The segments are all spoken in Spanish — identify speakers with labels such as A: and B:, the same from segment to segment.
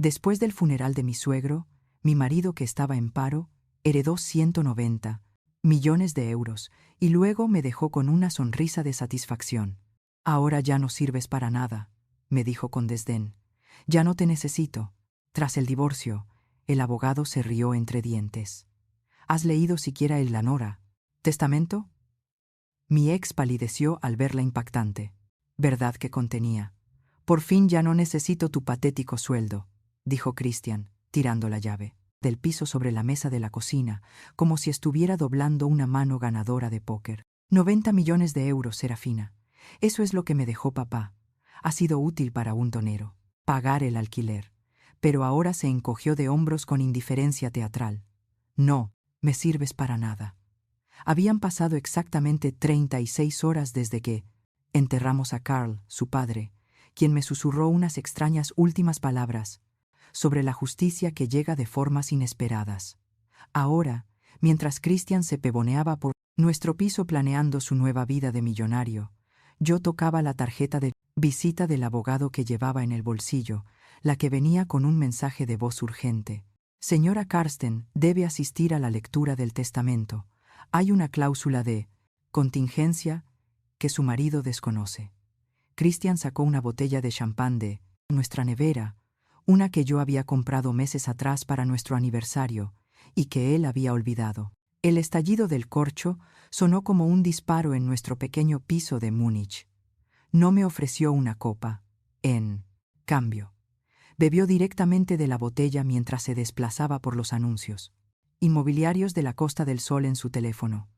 A: Después del funeral de mi suegro, mi marido, que estaba en paro, heredó 190 millones de euros y luego me dejó con una sonrisa de satisfacción. Ahora ya no sirves para nada, me dijo con desdén. Ya no te necesito. Tras el divorcio, el abogado se rió entre dientes. ¿Has leído siquiera el Lanora? ¿Testamento? Mi ex palideció al verla impactante. ¿Verdad que contenía? Por fin ya no necesito tu patético sueldo, dijo Christian, tirando la llave del piso sobre la mesa de la cocina, como si estuviera doblando una mano ganadora de póker. 90 millones de euros, Serafina. Eso es lo que me dejó papá. Ha sido útil para un tonero. Pagar el alquiler. Pero ahora se encogió de hombros con indiferencia teatral. No, me sirves para nada. Habían pasado exactamente 36 horas desde que enterramos a Carl, su padre, quien me susurró unas extrañas últimas palabras sobre la justicia que llega de formas inesperadas. Ahora, mientras Christian se pavoneaba por nuestro piso planeando su nueva vida de millonario, yo tocaba la tarjeta de visita del abogado que llevaba en el bolsillo, la que venía con un mensaje de voz urgente. Señora Karsten, debe asistir a la lectura del testamento. Hay una cláusula de contingencia que su marido desconoce. Christian sacó una botella de champán de nuestra nevera, una que yo había comprado meses atrás para nuestro aniversario y que él había olvidado. El estallido del corcho sonó como un disparo en nuestro pequeño piso de Múnich. No me ofreció una copa. En cambio, bebió directamente de la botella mientras se desplazaba por los anuncios inmobiliarios de la Costa del Sol en su teléfono.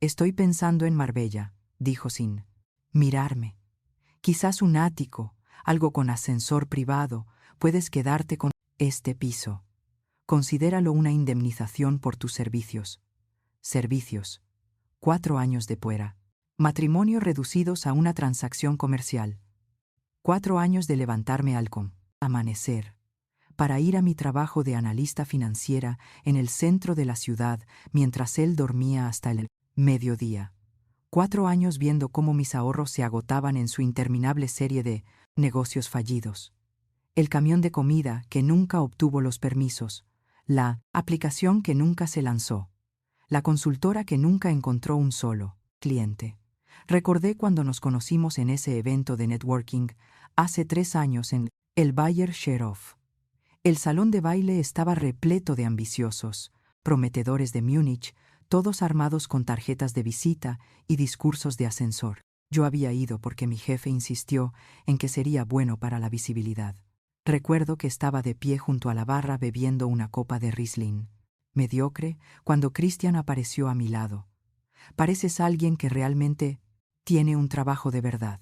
A: Estoy pensando en Marbella, dijo sin mirarme. Quizás un ático, algo con ascensor privado. Puedes quedarte con este piso. Considéralo una indemnización por tus servicios. Servicios. 4 años de puera. Matrimonio reducidos a una transacción comercial. 4 años de levantarme al amanecer para ir a mi trabajo de analista financiera en el centro de la ciudad mientras él dormía hasta el mediodía. 4 años viendo cómo mis ahorros se agotaban en su interminable serie de negocios fallidos. El camión de comida que nunca obtuvo los permisos, la aplicación que nunca se lanzó, la consultora que nunca encontró un solo cliente. Recordé cuando nos conocimos en ese evento de networking hace 3 años en el Bayer Scherhof. El salón de baile estaba repleto de ambiciosos, prometedores de Múnich, todos armados con tarjetas de visita y discursos de ascensor. Yo había ido porque mi jefe insistió en que sería bueno para la visibilidad. Recuerdo que estaba de pie junto a la barra bebiendo una copa de Riesling. Mediocre, cuando Christian apareció a mi lado. «Pareces alguien que realmente tiene un trabajo de verdad»,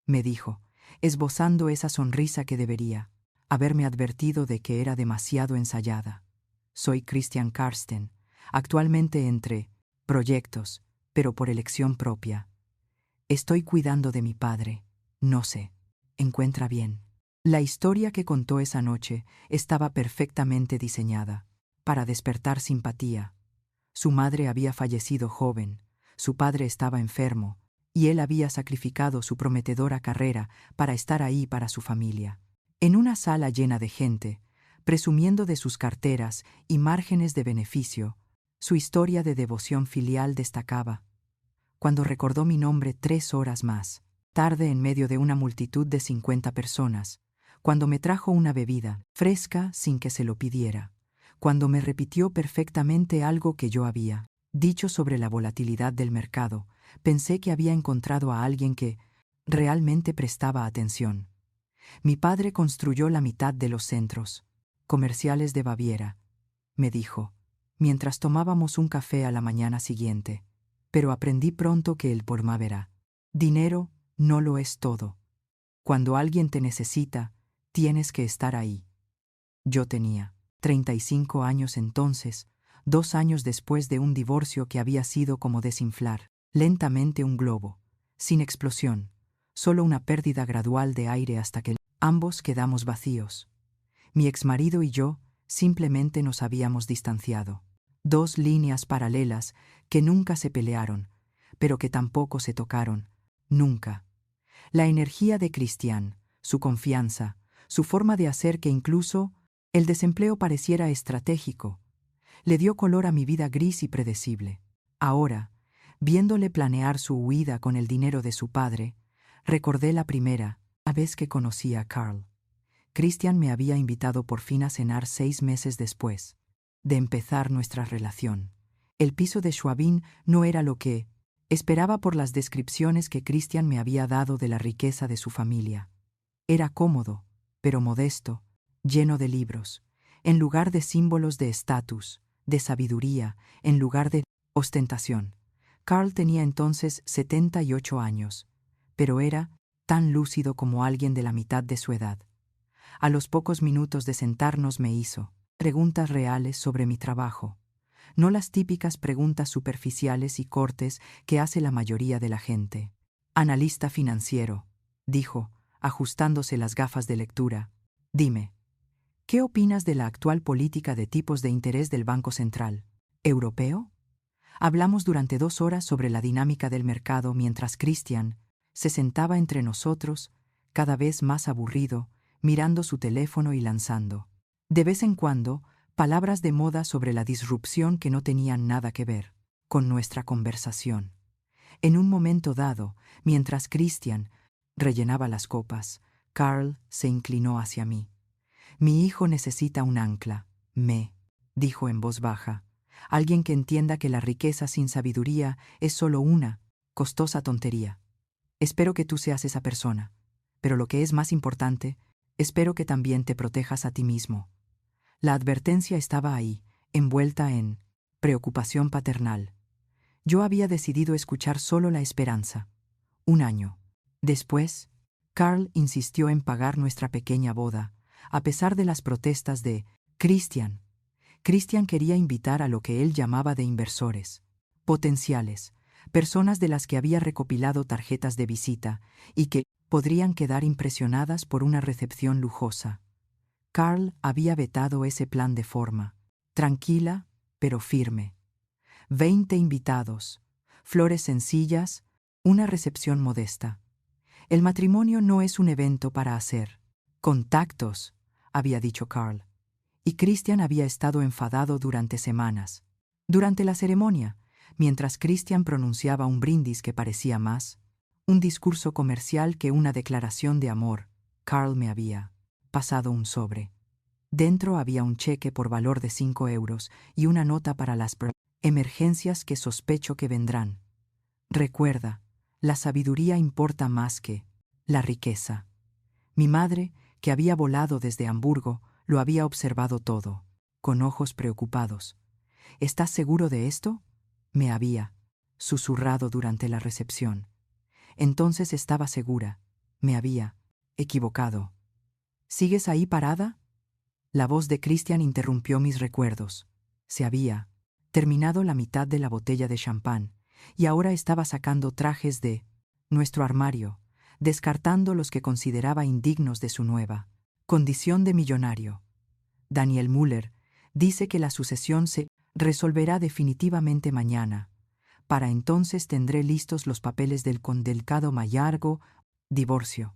A: me dijo, esbozando esa sonrisa que debería haberme advertido de que era demasiado ensayada. Soy Christian Karsten, actualmente entre proyectos, pero por elección propia. Estoy cuidando de mi padre. No sé. Encuentra bien. La historia que contó esa noche estaba perfectamente diseñada para despertar simpatía. Su madre había fallecido joven, su padre estaba enfermo, y él había sacrificado su prometedora carrera para estar ahí para su familia. En una sala llena de gente, presumiendo de sus carteras y márgenes de beneficio, su historia de devoción filial destacaba. Cuando recordó mi nombre 3 horas más tarde en medio de una multitud de 50 personas, cuando me trajo una bebida fresca sin que se lo pidiera, cuando me repitió perfectamente algo que yo había dicho sobre la volatilidad del mercado, pensé que había encontrado a alguien que realmente prestaba atención. Mi padre construyó la mitad de los centros comerciales de Baviera, me dijo, mientras tomábamos un café a la mañana siguiente. Pero aprendí pronto que el primavera dinero no lo es todo. Cuando alguien te necesita, tienes que estar ahí. Yo tenía 35 años entonces, 2 años después de un divorcio que había sido como desinflar lentamente un globo, sin explosión, solo una pérdida gradual de aire hasta que ambos quedamos vacíos. Mi exmarido y yo simplemente nos habíamos distanciado. 2 líneas paralelas que nunca se pelearon, pero que tampoco se tocaron, nunca. La energía de Christian, su confianza, su forma de hacer que incluso El desempleo pareciera estratégico. Le dio color a mi vida gris y predecible. Ahora, viéndole planear su huida con el dinero de su padre, recordé la primera vez que conocí a Carl. Christian me había invitado por fin a cenar 6 meses después de empezar nuestra relación. El piso de Schwabin no era lo que esperaba por las descripciones que Christian me había dado de la riqueza de su familia. Era cómodo, pero modesto, lleno de libros, en lugar de símbolos de estatus, de sabiduría, en lugar de ostentación. Carl tenía entonces 78 años, pero era tan lúcido como alguien de la mitad de su edad. A los pocos minutos de sentarnos me hizo preguntas reales sobre mi trabajo, no las típicas preguntas superficiales y cortes que hace la mayoría de la gente. Analista financiero, dijo, ajustándose las gafas de lectura. Dime, ¿qué opinas de la actual política de tipos de interés del Banco Central Europeo? Hablamos durante 2 horas sobre la dinámica del mercado mientras Christian se sentaba entre nosotros, cada vez más aburrido, mirando su teléfono y lanzando, de vez en cuando, palabras de moda sobre la disrupción que no tenían nada que ver con nuestra conversación. En un momento dado, mientras Christian rellenaba las copas, Carl se inclinó hacia mí. Mi hijo necesita un ancla, dijo en voz baja. Alguien que entienda que la riqueza sin sabiduría es solo una costosa tontería. Espero que tú seas esa persona, pero lo que es más importante, espero que también te protejas a ti mismo. La advertencia estaba ahí, envuelta en preocupación paternal. Yo había decidido escuchar solo la esperanza. 1 año después, Carl insistió en pagar nuestra pequeña boda, a pesar de las protestas de Christian. Christian quería invitar a lo que él llamaba de inversores potenciales, personas de las que había recopilado tarjetas de visita y que podrían quedar impresionadas por una recepción lujosa. Carl había vetado ese plan de forma tranquila, pero firme. 20 invitados, flores sencillas, una recepción modesta. El matrimonio no es un evento para hacer contactos, había dicho Carl. Y Christian había estado enfadado durante semanas. Durante la ceremonia, mientras Christian pronunciaba un brindis que parecía más un discurso comercial que una declaración de amor, Carl me había pasado un sobre. Dentro había un cheque por valor de 5 euros y una nota para las emergencias que sospecho que vendrán. Recuerda, la sabiduría importa más que la riqueza. Mi madre, que había volado desde Hamburgo, lo había observado todo, con ojos preocupados. ¿Estás seguro de esto? Me había susurrado durante la recepción. Entonces estaba segura. Me había equivocado. ¿Sigues ahí parada? La voz de Christian interrumpió mis recuerdos. Se había terminado la mitad de la botella de champán y ahora estaba sacando trajes de nuestro armario, descartando los que consideraba indignos de su nueva condición de millonario. Daniel Müller dice que la sucesión se resolverá definitivamente mañana. Para entonces tendré listos los papeles del condelicado Mayargo divorcio.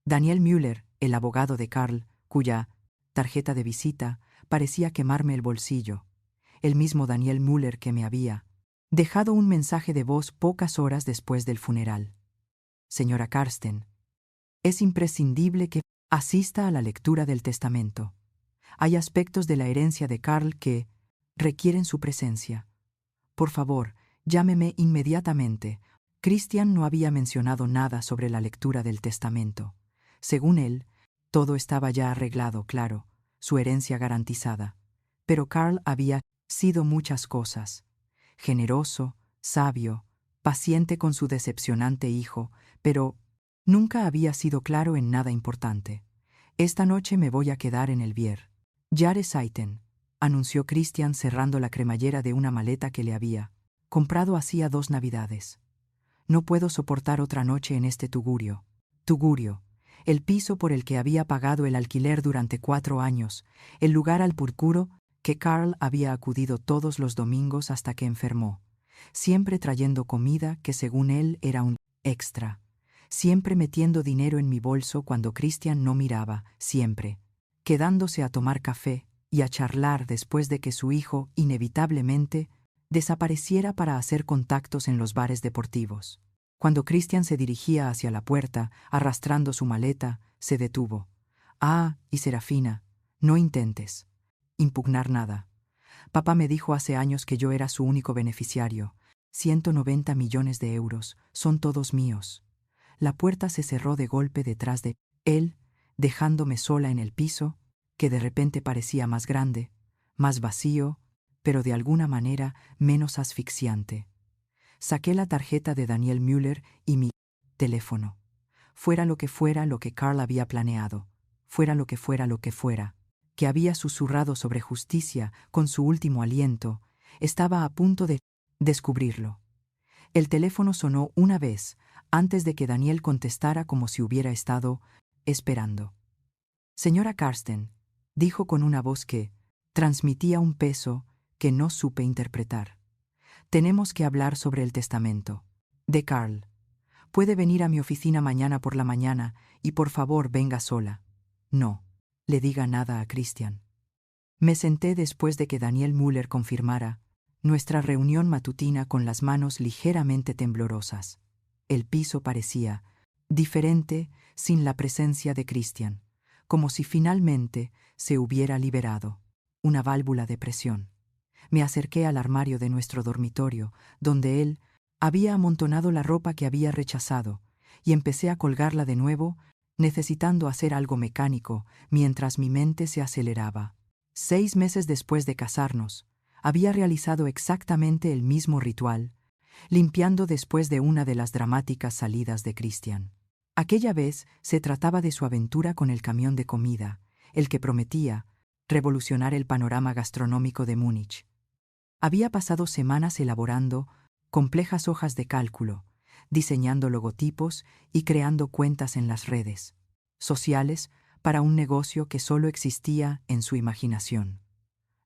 A: Daniel Müller, el abogado de Carl, cuya tarjeta de visita parecía quemarme el bolsillo. El mismo Daniel Müller que me había dejado un mensaje de voz pocas horas después del funeral. Señora Karsten, es imprescindible que asista a la lectura del testamento. Hay aspectos de la herencia de Carl que requieren su presencia. Por favor, llámeme inmediatamente. Christian no había mencionado nada sobre la lectura del testamento. Según él, todo estaba ya arreglado, claro, su herencia garantizada. Pero Carl había sido muchas cosas. Generoso, sabio, paciente con su decepcionante hijo, pero nunca había sido claro en nada importante. Esta noche me voy a quedar en el Bier. Jahreszeiten, anunció Christian cerrando la cremallera de una maleta que le había comprado hacía 2 navidades. No puedo soportar otra noche en este tugurio. Tugurio, el piso por el que había pagado el alquiler durante 4 años, el lugar al purpuro que Carl había acudido todos los domingos hasta que enfermó, siempre trayendo comida que según él era un extra, siempre metiendo dinero en mi bolso cuando Christian no miraba, siempre quedándose a tomar café y a charlar después de que su hijo, inevitablemente, desapareciera para hacer contactos en los bares deportivos. Cuando Christian se dirigía hacia la puerta, arrastrando su maleta, se detuvo. «Ah, y Serafina, no intentes impugnar nada. Papá me dijo hace años que yo era su único beneficiario. 190 millones de euros, son todos míos». La puerta se cerró de golpe detrás de él, dejándome sola en el piso, que de repente parecía más grande, más vacío, pero de alguna manera menos asfixiante. Saqué la tarjeta de Daniel Müller y mi teléfono. Fuera lo que Carl había planeado, fuera lo que fuera, que había susurrado sobre justicia con su último aliento, estaba a punto de descubrirlo. El teléfono sonó una vez, antes de que Daniel contestara como si hubiera estado esperando. «Señora Karsten», dijo con una voz que transmitía un peso que no supe interpretar. «Tenemos que hablar sobre el testamento de Carl. Puede venir a mi oficina mañana por la mañana y por favor venga sola. No le diga nada a Christian». Me senté después de que Daniel Müller confirmara nuestra reunión matutina con las manos ligeramente temblorosas. El piso parecía diferente sin la presencia de Christian, como si finalmente se hubiera liberado una válvula de presión. Me acerqué al armario de nuestro dormitorio, donde él había amontonado la ropa que había rechazado, y empecé a colgarla de nuevo, necesitando hacer algo mecánico mientras mi mente se aceleraba. 6 meses después de casarnos, había realizado exactamente el mismo ritual, limpiando después de una de las dramáticas salidas de Christian. Aquella vez se trataba de su aventura con el camión de comida, el que prometía revolucionar el panorama gastronómico de Múnich. Había pasado semanas elaborando complejas hojas de cálculo, diseñando logotipos y creando cuentas en las redes sociales para un negocio que solo existía en su imaginación.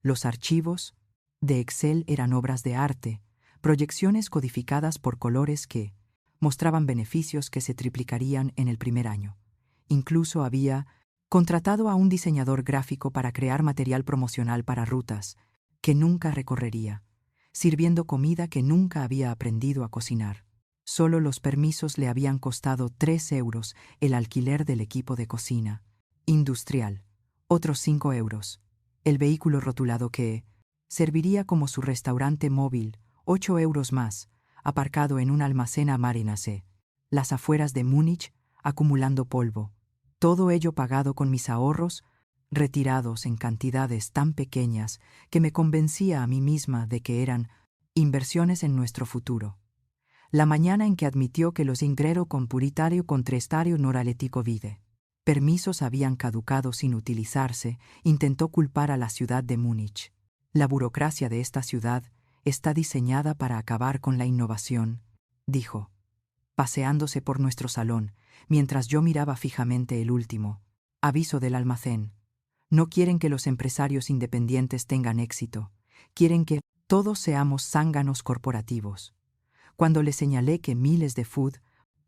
A: Los archivos de Excel eran obras de arte, proyecciones codificadas por colores que mostraban beneficios que se triplicarían en el primer año. Incluso había contratado a un diseñador gráfico para crear material promocional para rutas que nunca recorrería, sirviendo comida que nunca había aprendido a cocinar. Solo los permisos le habían costado 3 euros el alquiler del equipo de cocina industrial, otros 5 euros. El vehículo rotulado que serviría como su restaurante móvil, 8 euros más, aparcado en un almacén a Marinase, las afueras de Múnich, acumulando polvo. Todo ello pagado con mis ahorros, retirados en cantidades tan pequeñas que me convencía a mí misma de que eran inversiones en nuestro futuro. La mañana en que admitió que los ingresos con puritario contrestario noraletico vide permisos habían caducado sin utilizarse, intentó culpar a la ciudad de Múnich. «La burocracia de esta ciudad está diseñada para acabar con la innovación», dijo, paseándose por nuestro salón, mientras yo miraba fijamente el último aviso del almacén. «No quieren que los empresarios independientes tengan éxito, quieren que todos seamos zánganos corporativos». Cuando le señalé que miles de food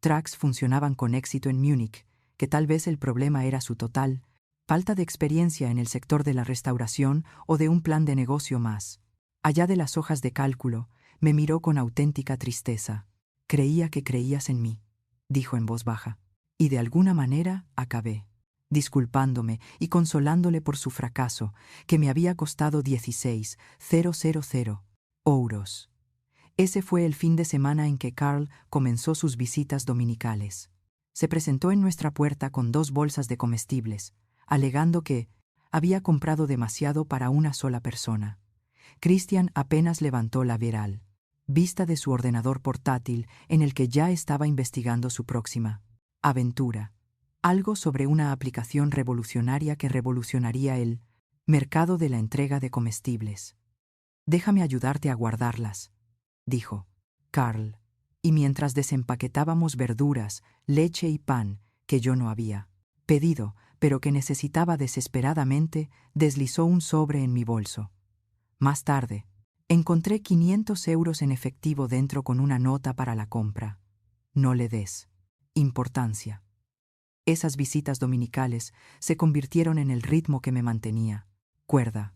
A: trucks funcionaban con éxito en Múnich, que tal vez el problema era su total falta de experiencia en el sector de la restauración o de un plan de negocio más allá de las hojas de cálculo, me miró con auténtica tristeza. «Creía que creías en mí», dijo en voz baja, y de alguna manera acabé disculpándome y consolándole por su fracaso, que me había costado 16,000 euros. Ese fue el fin de semana en que Carl comenzó sus visitas dominicales. Se presentó en nuestra puerta con 2 bolsas de comestibles, alegando que había comprado demasiado para una sola persona. Christian apenas levantó la vista de su ordenador portátil en el que ya estaba investigando su próxima aventura, algo sobre una aplicación revolucionaria que revolucionaría el mercado de la entrega de comestibles. «Déjame ayudarte a guardarlas», dijo Carl, y mientras desempaquetábamos verduras, leche y pan, que yo no había pedido, pero que necesitaba desesperadamente, deslizó un sobre en mi bolso. Más tarde, encontré 500 euros en efectivo dentro con una nota para la compra. «No le des importancia». Esas visitas dominicales se convirtieron en el ritmo que me mantenía. Cuerda.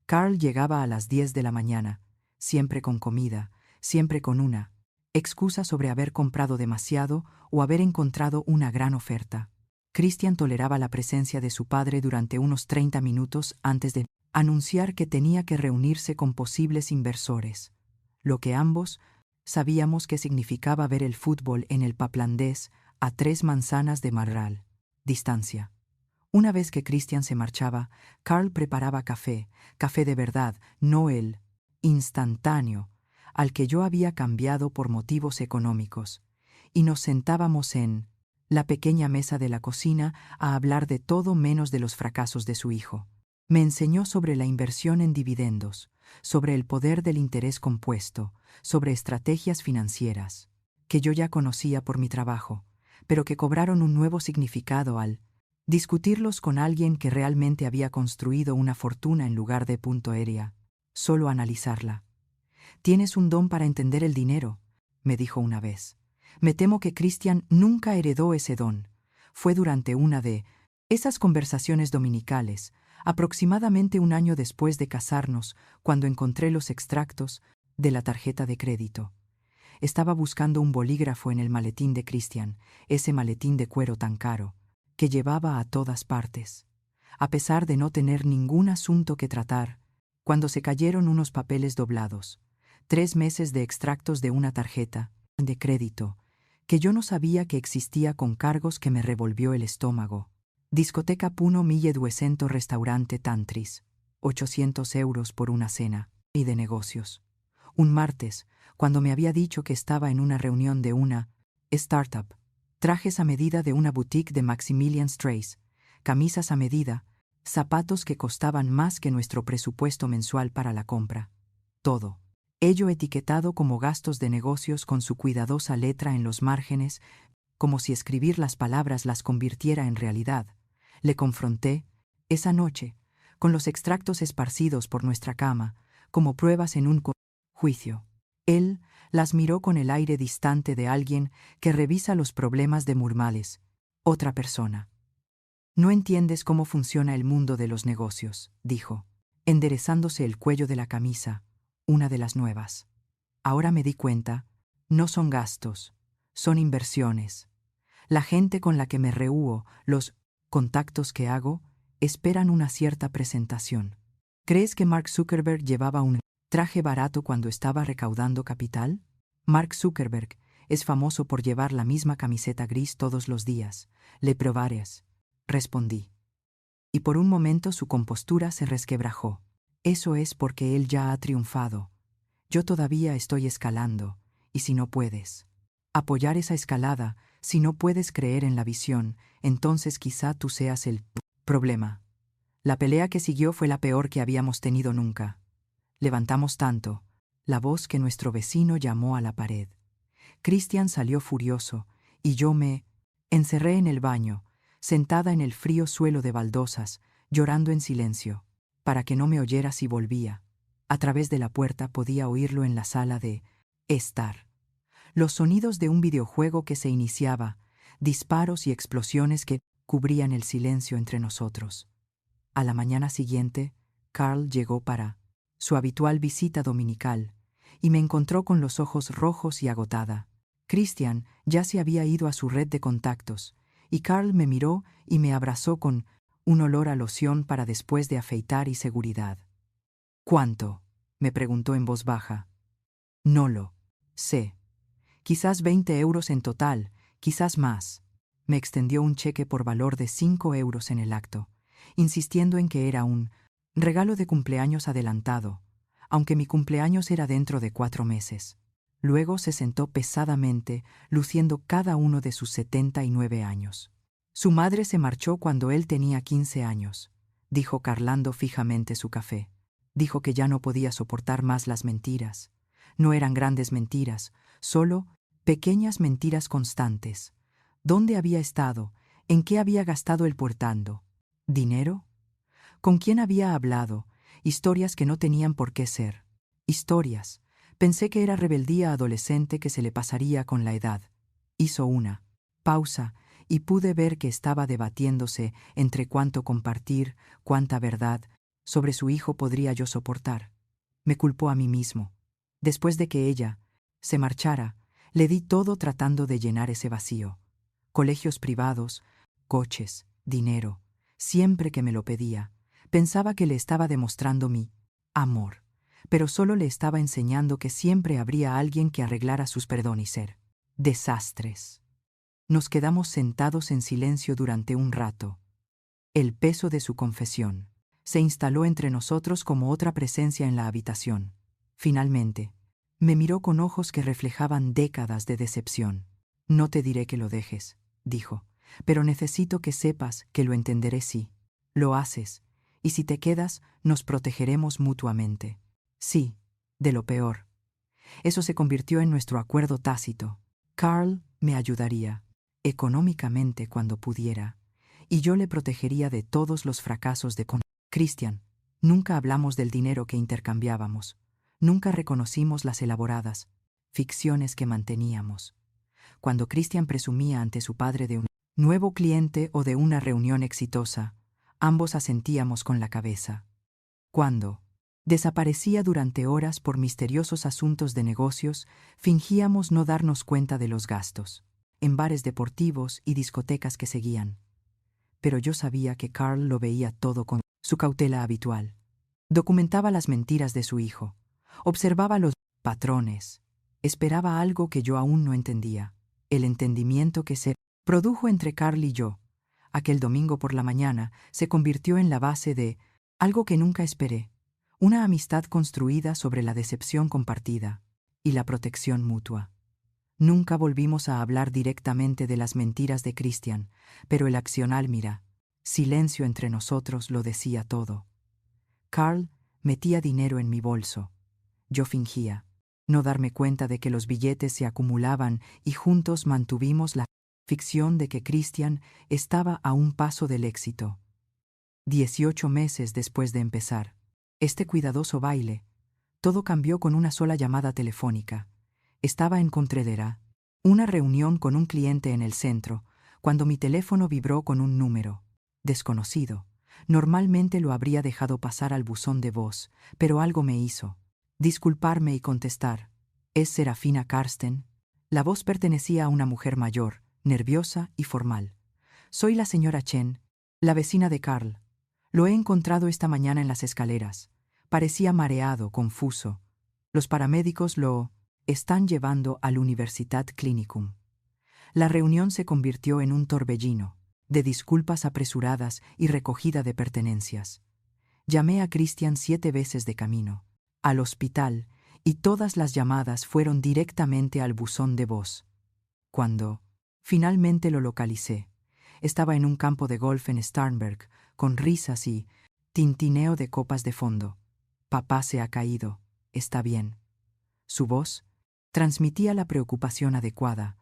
A: Carl llegaba a las 10 de la mañana, siempre con comida, siempre con una excusa sobre haber comprado demasiado o haber encontrado una gran oferta. Christian toleraba la presencia de su padre durante unos 30 minutos antes de anunciar que tenía que reunirse con posibles inversores, lo que ambos sabíamos que significaba ver el fútbol en el Paplandés a 3 manzanas de Marral distancia. Una vez que Christian se marchaba, Carl preparaba café, café de verdad, no el instantáneo, al que yo había cambiado por motivos económicos, y nos sentábamos en la pequeña mesa de la cocina a hablar de todo menos de los fracasos de su hijo. Me enseñó sobre la inversión en dividendos, sobre el poder del interés compuesto, sobre estrategias financieras, que yo ya conocía por mi trabajo, pero que cobraron un nuevo significado al discutirlos con alguien que realmente había construido una fortuna en lugar de punto aérea, solo analizarla. «Tienes un don para entender el dinero», me dijo una vez. Me temo que Christian nunca heredó ese don. Fue durante una de esas conversaciones dominicales, aproximadamente un año después de casarnos, cuando encontré los extractos de la tarjeta de crédito. Estaba buscando un bolígrafo en el maletín de Christian, ese maletín de cuero tan caro, que llevaba a todas partes. A pesar de no tener ningún asunto que tratar, cuando se cayeron unos papeles doblados, 3 meses de extractos de una tarjeta de crédito, que yo no sabía que existía, con cargos que me revolvió el estómago. Discoteca Puno 1200 restaurante Tantris, 800 euros por una cena, y de negocios. Un martes, cuando me había dicho que estaba en una reunión de una startup, trajes a medida de una boutique de Maximilian Strays, camisas a medida, zapatos que costaban más que nuestro presupuesto mensual para la compra. Todo ello etiquetado como gastos de negocios con su cuidadosa letra en los márgenes, como si escribir las palabras las convirtiera en realidad. Le confronté, esa noche, con los extractos esparcidos por nuestra cama, como pruebas en un juicio. Él las miró con el aire distante de alguien que revisa los problemas de Murmales. Otra persona. «No entiendes cómo funciona el mundo de los negocios», dijo, enderezándose el cuello de la camisa, una de las nuevas. Ahora me di cuenta, no son gastos, son inversiones. La gente con la que me reúno, los contactos que hago, esperan una cierta presentación. ¿Crees que Mark Zuckerberg llevaba un traje barato cuando estaba recaudando capital? Mark Zuckerberg es famoso por llevar la misma camiseta gris todos los días. Le probarás, respondí. Y por un momento su compostura se resquebrajó. Eso es porque él ya ha triunfado. Yo todavía estoy escalando, y si no puedes apoyar esa escalada, si no puedes creer en la visión, entonces quizá tú seas el problema. La pelea que siguió fue la peor que habíamos tenido nunca. Levantamos tanto la voz que nuestro vecino llamó a la pared. Christian salió furioso, y yo me encerré en el baño, sentada en el frío suelo de baldosas, llorando en silencio, para que no me oyera si volvía. A través de la puerta podía oírlo en la sala de estar. Los sonidos de un videojuego que se iniciaba, disparos y explosiones que cubrían el silencio entre nosotros. A la mañana siguiente, Carl llegó para su habitual visita dominical, y me encontró con los ojos rojos y agotada. Christian ya se había ido a su red de contactos, y Carl me miró y me abrazó con un olor a loción para después de afeitar y seguridad. «¿Cuánto?», me preguntó en voz baja. «No lo sé. Quizás 20 euros en total, quizás más». Me extendió un cheque por valor de 5 euros en el acto, insistiendo en que era un regalo de cumpleaños adelantado, aunque mi cumpleaños era dentro de 4 meses. Luego se sentó pesadamente, luciendo cada uno de sus 79 años. Su madre se marchó cuando él tenía 15 años, dijo carlando fijamente su café. Dijo que ya no podía soportar más las mentiras. No eran grandes mentiras, solo pequeñas mentiras constantes. ¿Dónde había estado? ¿En qué había gastado el portando? ¿Dinero? ¿Con quién había hablado? Historias que no tenían por qué ser. Historias. Pensé que era rebeldía adolescente que se le pasaría con la edad. Hizo una pausa y pude ver que estaba debatiéndose entre cuánto compartir, cuánta verdad sobre su hijo podría yo soportar. Me culpó a mí mismo. Después de que ella se marchara, le di todo tratando de llenar ese vacío. Colegios privados, coches, dinero, siempre que me lo pedía. Pensaba que le estaba demostrando mi amor, pero solo le estaba enseñando que siempre habría alguien que arreglara sus perdón y ser desastres. Nos quedamos sentados en silencio durante un rato. El peso de su confesión se instaló entre nosotros como otra presencia en la habitación. Finalmente, me miró con ojos que reflejaban décadas de decepción. No te diré que lo dejes, dijo, pero necesito que sepas que lo entenderé si lo haces, y si te quedas, nos protegeremos mutuamente. Sí, de lo peor. Eso se convirtió en nuestro acuerdo tácito. Carl me ayudaría económicamente cuando pudiera, y yo le protegería de todos los fracasos de Christian. Nunca hablamos del dinero que intercambiábamos. Nunca reconocimos las elaboradas ficciones que manteníamos. Cuando Christian presumía ante su padre de un nuevo cliente o de una reunión exitosa, ambos asentíamos con la cabeza. Cuando desaparecía durante horas por misteriosos asuntos de negocios, fingíamos no darnos cuenta de los gastos, en bares deportivos y discotecas que seguían. Pero yo sabía que Carl lo veía todo con su cautela habitual. Documentaba las mentiras de su hijo, observaba los patrones, esperaba algo que yo aún no entendía, el entendimiento que se produjo entre Carl y yo. Aquel domingo por la mañana se convirtió en la base de algo que nunca esperé, una amistad construida sobre la decepción compartida y la protección mutua. Nunca volvimos a hablar directamente de las mentiras de Christian, pero el accionar silencio entre nosotros lo decía todo. Carl metía dinero en mi bolso. Yo fingía no darme cuenta de que los billetes se acumulaban y juntos mantuvimos la ficción de que Christian estaba a un paso del éxito. 18 meses después de empezar este cuidadoso baile, todo cambió con una sola llamada telefónica. Estaba en Contredera, una reunión con un cliente en el centro, cuando mi teléfono vibró con un número desconocido. Normalmente lo habría dejado pasar al buzón de voz, pero algo me hizo disculparme y contestar. ¿Es Serafina Karsten? La voz pertenecía a una mujer mayor, nerviosa y formal. Soy la señora Chen, la vecina de Carl. Lo he encontrado esta mañana en las escaleras. Parecía mareado, confuso. Los paramédicos lo están llevando al Universitat Clinicum. La reunión se convirtió en un torbellino de disculpas apresuradas y recogida de pertenencias. Llamé a Christian 7 veces de camino al hospital, y todas las llamadas fueron directamente al buzón de voz. Cuando finalmente lo localicé, estaba en un campo de golf en Starnberg, con risas y tintineo de copas de fondo. Papá se ha caído, está bien. Su voz transmitía la preocupación adecuada,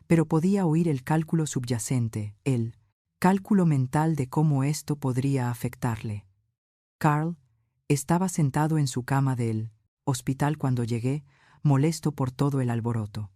A: pero podía oír el cálculo subyacente, el cálculo mental de cómo esto podría afectarle. Carl estaba sentado en su cama del hospital cuando llegué, molesto por todo el alboroto.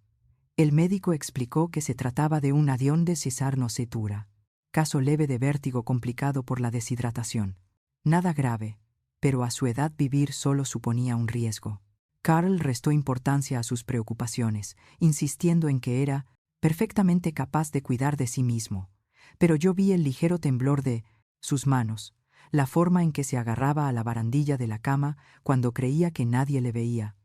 A: El médico explicó que se trataba de un adión de cesarnosetura, caso leve de vértigo complicado por la deshidratación. Nada grave, pero a su edad vivir solo suponía un riesgo. Carl restó importancia a sus preocupaciones, insistiendo en que era perfectamente capaz de cuidar de sí mismo, pero yo vi el ligero temblor de sus manos, la forma en que se agarraba a la barandilla de la cama cuando creía que nadie le veía.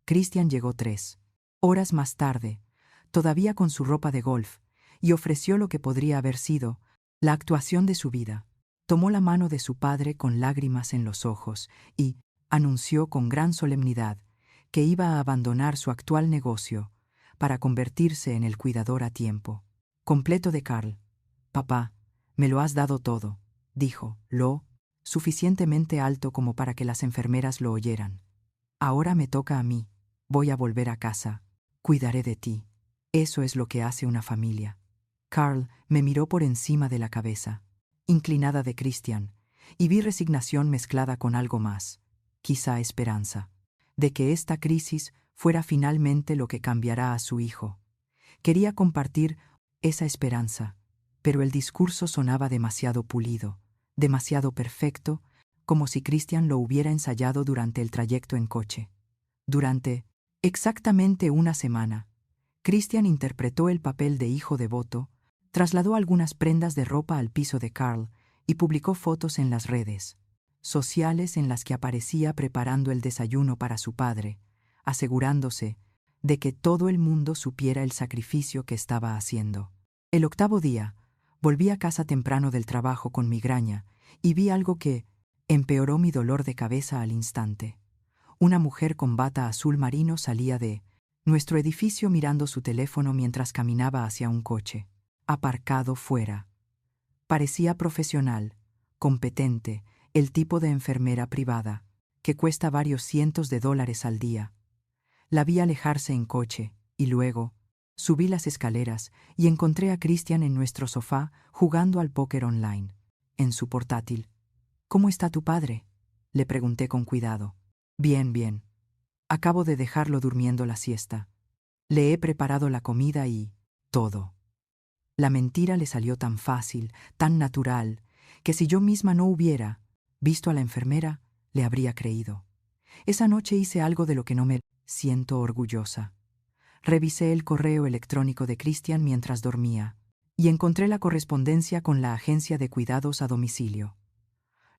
A: Christian llegó 3 horas más tarde, todavía con su ropa de golf, y ofreció lo que podría haber sido la actuación de su vida. Tomó la mano de su padre con lágrimas en los ojos y anunció con gran solemnidad que iba a abandonar su actual negocio para convertirse en el cuidador a tiempo completo de Carl. Papá, me lo has dado todo, dijo, lo suficientemente alto como para que las enfermeras lo oyeran. Ahora me toca a mí. Voy a volver a casa. Cuidaré de ti. Eso es lo que hace una familia. Carl me miró por encima de la cabeza, inclinada de Christian, y vi resignación mezclada con algo más, quizá esperanza, de que esta crisis fuera finalmente lo que cambiará a su hijo. Quería compartir esa esperanza, pero el discurso sonaba demasiado pulido, demasiado perfecto, como si Christian lo hubiera ensayado durante el trayecto en coche. Durante exactamente una semana, Christian interpretó el papel de hijo devoto, trasladó algunas prendas de ropa al piso de Carl y publicó fotos en las redes sociales en las que aparecía preparando el desayuno para su padre, asegurándose de que todo el mundo supiera el sacrificio que estaba haciendo. El 8º día, volví a casa temprano del trabajo con migraña y vi algo que empeoró mi dolor de cabeza al instante. Una mujer con bata azul marino salía de nuestro edificio mirando su teléfono mientras caminaba hacia un coche, aparcado fuera. Parecía profesional, competente, el tipo de enfermera privada, que cuesta varios cientos de dólares al día. La vi alejarse en coche, y luego subí las escaleras y encontré a Christian en nuestro sofá jugando al póker online, en su portátil. «¿Cómo está tu padre?», le pregunté con cuidado. «Bien, bien. Acabo de dejarlo durmiendo la siesta. Le he preparado la comida y todo». La mentira le salió tan fácil, tan natural, que si yo misma no hubiera visto a la enfermera, le habría creído. Esa noche hice algo de lo que no me siento orgullosa. Revisé el correo electrónico de Christian mientras dormía y encontré la correspondencia con la agencia de cuidados a domicilio.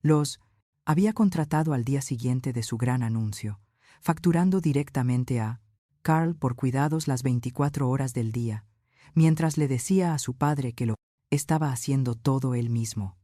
A: Los había contratado al día siguiente de su gran anuncio, facturando directamente a Carl por cuidados las 24 horas del día, mientras le decía a su padre que lo estaba haciendo todo él mismo.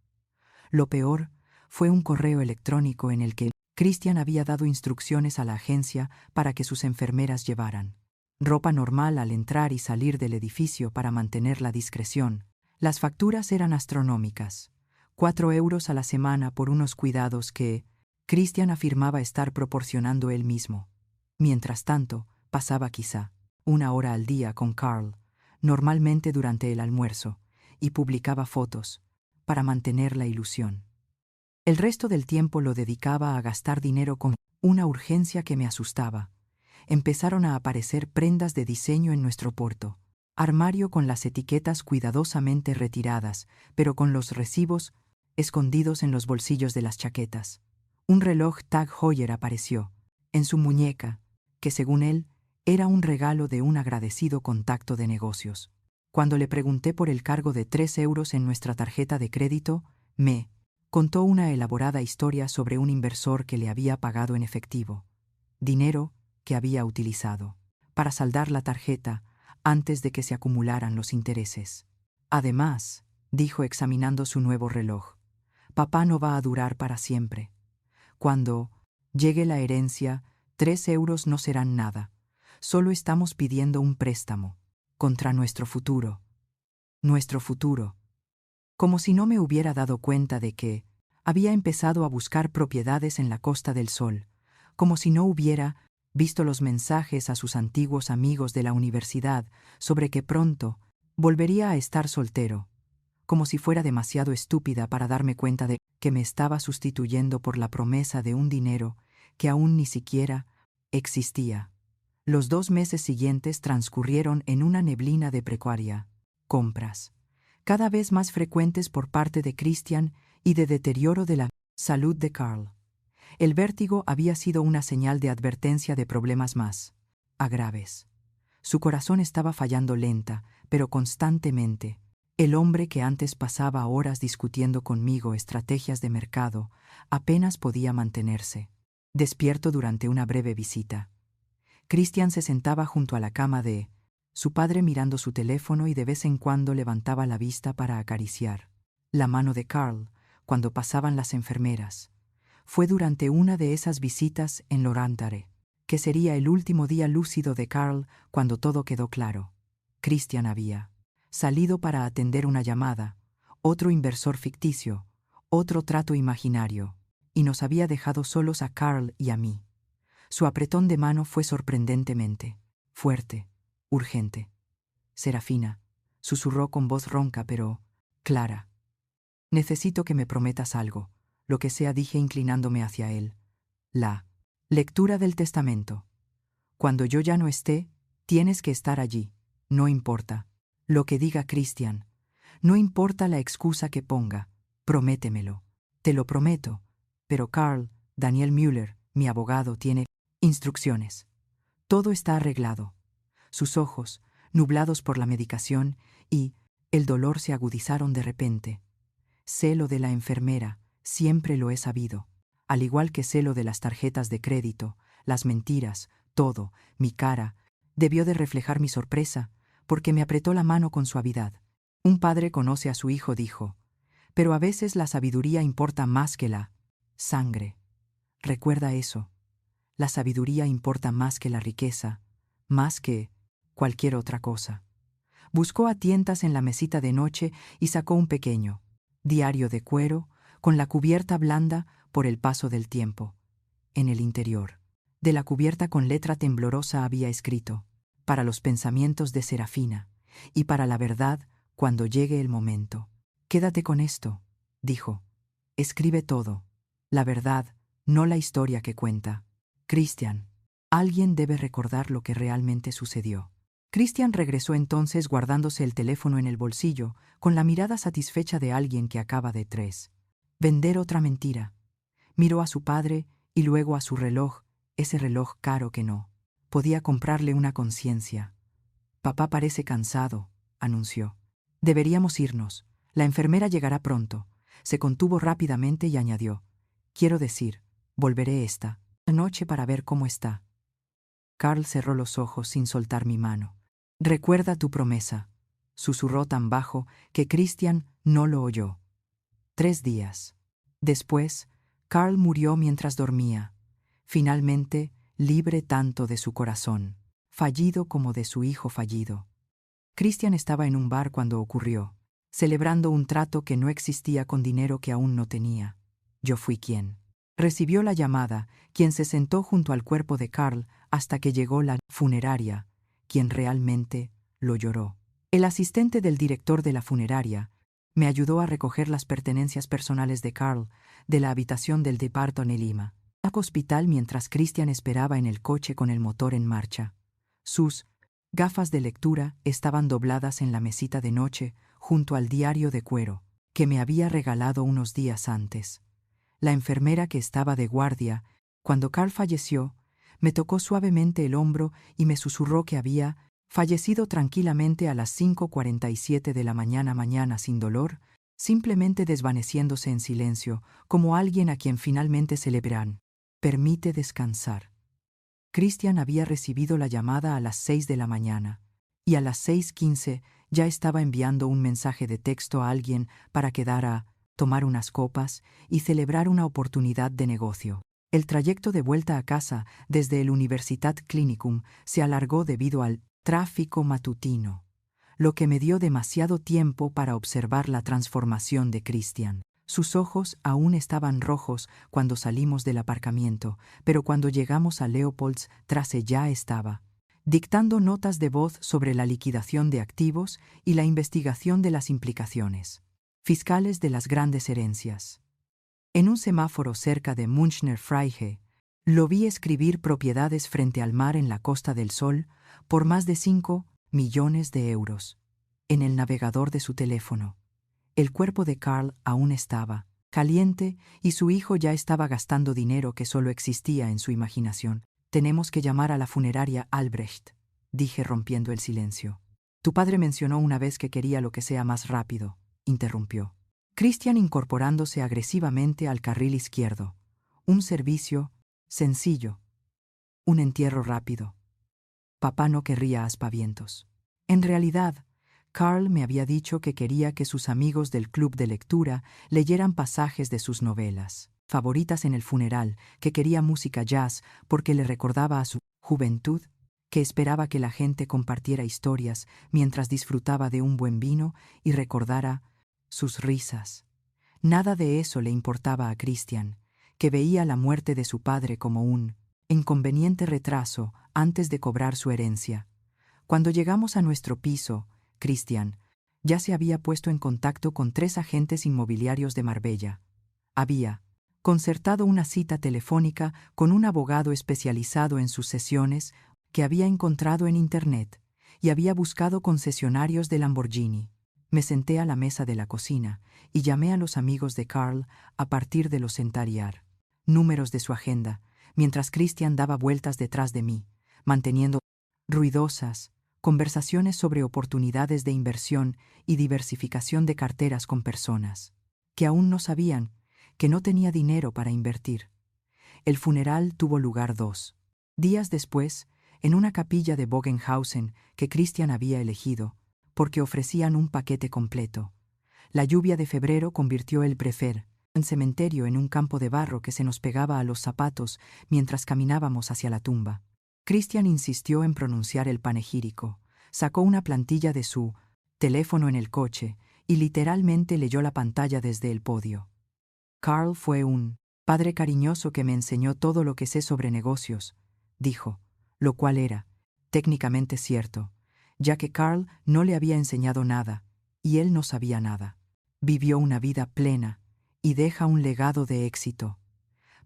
A: Lo peor fue un correo electrónico en el que Christian había dado instrucciones a la agencia para que sus enfermeras llevaran ropa normal al entrar y salir del edificio para mantener la discreción. Las facturas eran astronómicas, 4 euros a la semana por unos cuidados que Christian afirmaba estar proporcionando él mismo. Mientras tanto, pasaba quizá 1 hora al día con Carl, normalmente durante el almuerzo, y publicaba fotos, para mantener la ilusión. El resto del tiempo lo dedicaba a gastar dinero con una urgencia que me asustaba. Empezaron a aparecer prendas de diseño en nuestro porto, armario con las etiquetas cuidadosamente retiradas, pero con los recibos escondidos en los bolsillos de las chaquetas. Un reloj Tag Heuer apareció, en su muñeca, que según él, era un regalo de un agradecido contacto de negocios. Cuando le pregunté por el cargo de 3 euros en nuestra tarjeta de crédito, me contó una elaborada historia sobre un inversor que le había pagado en efectivo, dinero que había utilizado para saldar la tarjeta antes de que se acumularan los intereses. Además, dijo examinando su nuevo reloj, papá no va a durar para siempre. Cuando llegue la herencia, 3 euros no serán nada. Solo estamos pidiendo un préstamo contra nuestro futuro. Nuestro futuro. Como si no me hubiera dado cuenta de que había empezado a buscar propiedades en la Costa del Sol, como si no hubiera visto los mensajes a sus antiguos amigos de la universidad sobre que pronto volvería a estar soltero, como si fuera demasiado estúpida para darme cuenta de que me estaba sustituyendo por la promesa de un dinero que aún ni siquiera existía. Los 2 meses siguientes transcurrieron en una neblina de precaria, compras, cada vez más frecuentes por parte de Christian y de deterioro de la salud de Carl. El vértigo había sido una señal de advertencia de problemas más graves. Su corazón estaba fallando lenta, pero constantemente. El hombre que antes pasaba horas discutiendo conmigo estrategias de mercado apenas podía mantenerse despierto durante una breve visita. Christian se sentaba junto a la cama de su padre mirando su teléfono y de vez en cuando levantaba la vista para acariciar la mano de Carl cuando pasaban las enfermeras. Fue durante una de esas visitas en Lorantare, que sería el último día lúcido de Carl cuando todo quedó claro. Christian había salido para atender una llamada, otro inversor ficticio, otro trato imaginario, y nos había dejado solos a Carl y a mí. Su apretón de mano fue sorprendentemente fuerte, urgente. Serafina, susurró con voz ronca pero clara. Necesito que me prometas algo, lo que sea, dije inclinándome hacia él. La lectura del testamento. Cuando yo ya no esté, tienes que estar allí, no importa lo que diga Christian. No importa la excusa que ponga, prométemelo. Te lo prometo. Pero Carl, Daniel Müller, mi abogado, tiene instrucciones. Todo está arreglado. Sus ojos, nublados por la medicación y el dolor, se agudizaron de repente. Sé lo de la enfermera, siempre lo he sabido. Al igual que sé lo de las tarjetas de crédito, las mentiras, todo, mi cara, debió de reflejar mi sorpresa, porque me apretó la mano con suavidad. Un padre conoce a su hijo, dijo, pero a veces la sabiduría importa más que la sangre. Recuerda eso. La sabiduría importa más que la riqueza, más que cualquier otra cosa. Buscó a tientas en la mesita de noche y sacó un pequeño diario de cuero, con la cubierta blanda por el paso del tiempo. En el interior de la cubierta, con letra temblorosa, había escrito: para los pensamientos de Serafina, y para la verdad cuando llegue el momento. Quédate con esto, dijo. Escribe todo. La verdad, no la historia que cuenta. Christian. Alguien debe recordar lo que realmente sucedió. Christian regresó entonces, guardándose el teléfono en el bolsillo, con la mirada satisfecha de alguien que acaba de vender otra mentira. Miró a su padre y luego a su reloj, ese reloj caro que no podía comprarle una conciencia. Papá parece cansado, anunció. Deberíamos irnos. La enfermera llegará pronto. Se contuvo rápidamente y añadió: quiero decir, volveré esta noche para ver cómo está. Carl cerró los ojos sin soltar mi mano. Recuerda tu promesa, susurró tan bajo que Christian no lo oyó. 3 días después, Carl murió mientras dormía, finalmente libre tanto de su corazón fallido como de su hijo fallido. Christian estaba en un bar cuando ocurrió, celebrando un trato que no existía con dinero que aún no tenía. Yo fui quien recibió la llamada, quien se sentó junto al cuerpo de Carl hasta que llegó la funeraria, quien realmente lo lloró. El asistente del director de la funeraria me ayudó a recoger las pertenencias personales de Carl de la habitación del Departamento Lima, al hospital, mientras Christian esperaba en el coche con el motor en marcha. Sus gafas de lectura estaban dobladas en la mesita de noche junto al diario de cuero que me había regalado unos días antes. La enfermera que estaba de guardia cuando Carl falleció me tocó suavemente el hombro y me susurró que había fallecido tranquilamente a las 5:47 de la mañana sin dolor, simplemente desvaneciéndose en silencio, como alguien a quien finalmente celebran. Permite descansar. Christian había recibido la llamada a las 6 de la mañana, y a las 6:15 ya estaba enviando un mensaje de texto a alguien para quedar a tomar unas copas y celebrar una oportunidad de negocio. El trayecto de vuelta a casa desde el Universitat Clinicum se alargó debido al tráfico matutino, lo que me dio demasiado tiempo para observar la transformación de Christian. Sus ojos aún estaban rojos cuando salimos del aparcamiento, pero cuando llegamos a Leopoldstrasse ya estaba dictando notas de voz sobre la liquidación de activos y la investigación de las implicaciones fiscales de las grandes herencias. En un semáforo cerca de Münchner Freie, lo vi escribir propiedades frente al mar en la Costa del Sol por más de 5 millones de euros. En el navegador de su teléfono, el cuerpo de Carl aún estaba caliente y su hijo ya estaba gastando dinero que solo existía en su imaginación. Tenemos que llamar a la funeraria Albrecht, dije rompiendo el silencio. Tu padre mencionó una vez que quería lo que sea más rápido, interrumpió Christian, incorporándose agresivamente al carril izquierdo. Un servicio sencillo, un entierro rápido. Papá no querría aspavientos. En realidad, Carl me había dicho que quería que sus amigos del club de lectura leyeran pasajes de sus novelas favoritas en el funeral, que quería música jazz porque le recordaba a su juventud, que esperaba que la gente compartiera historias mientras disfrutaba de un buen vino y recordara sus risas. Nada de eso le importaba a Christian, que veía la muerte de su padre como un inconveniente retraso antes de cobrar su herencia. Cuando llegamos a nuestro piso, Christian ya se había puesto en contacto con 3 agentes inmobiliarios de Marbella. Había concertado una cita telefónica con un abogado especializado en sucesiones que había encontrado en Internet y había buscado concesionarios de Lamborghini. Me senté a la mesa de la cocina y llamé a los amigos de Carl a partir de los centariar números de su agenda, mientras Christian daba vueltas detrás de mí, manteniendo ruidosas conversaciones sobre oportunidades de inversión y diversificación de carteras con personas que aún no sabían que no tenía dinero para invertir. El funeral tuvo lugar 2 días después, en una capilla de Bogenhausen que Christian había elegido, porque ofrecían un paquete completo. La lluvia de febrero convirtió el prefer en cementerio en un campo de barro que se nos pegaba a los zapatos mientras caminábamos hacia la tumba. Christian insistió en pronunciar el panegírico, sacó una plantilla de su teléfono en el coche y literalmente leyó la pantalla desde el podio. Carl fue un padre cariñoso que me enseñó todo lo que sé sobre negocios, dijo, lo cual era técnicamente cierto, ya que Carl no le había enseñado nada, y él no sabía nada. Vivió una vida plena y deja un legado de éxito.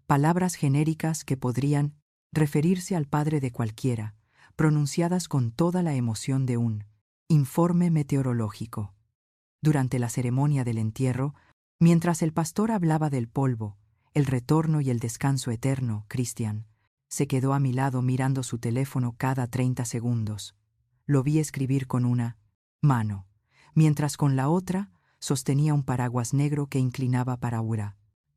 A: Palabras genéricas que podrían referirse al padre de cualquiera, pronunciadas con toda la emoción de un informe meteorológico. Durante la ceremonia del entierro, mientras el pastor hablaba del polvo, el retorno y el descanso eterno, Christian se quedó a mi lado mirando su teléfono cada 30 segundos. Lo vi escribir con una mano, mientras con la otra sostenía un paraguas negro que inclinaba para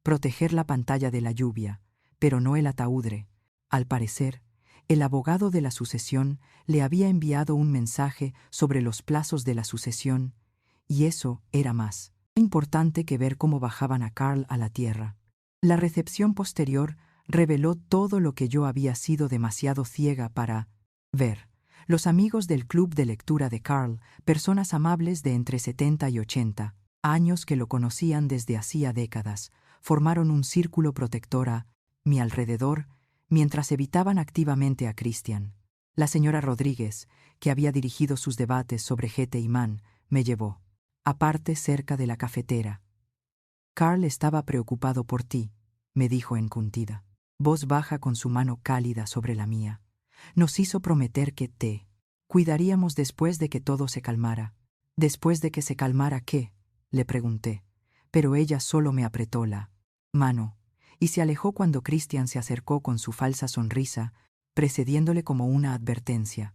A: proteger la pantalla de la lluvia, pero no el ataúd. Al parecer, el abogado de la sucesión le había enviado un mensaje sobre los plazos de la sucesión, y eso era más importante que ver cómo bajaban a Carl a la tierra. La recepción posterior reveló todo lo que yo había sido demasiado ciega para ver. Los amigos del club de lectura de Carl, personas amables de entre 70 y 80 años que lo conocían desde hacía décadas, formaron un círculo protector a mi alrededor mientras evitaban activamente a Christian. La señora Rodríguez, que había dirigido sus debates sobre Goethe y Mann, me llevó aparte cerca de la cafetera. Carl estaba preocupado por ti, me dijo encundida. Voz baja con su mano cálida sobre la mía. Nos hizo prometer que te cuidaríamos después de que todo se calmara. ¿Después de que se calmara qué?, le pregunté, pero ella solo me apretó la mano y se alejó cuando Christian se acercó con su falsa sonrisa, precediéndole como una advertencia.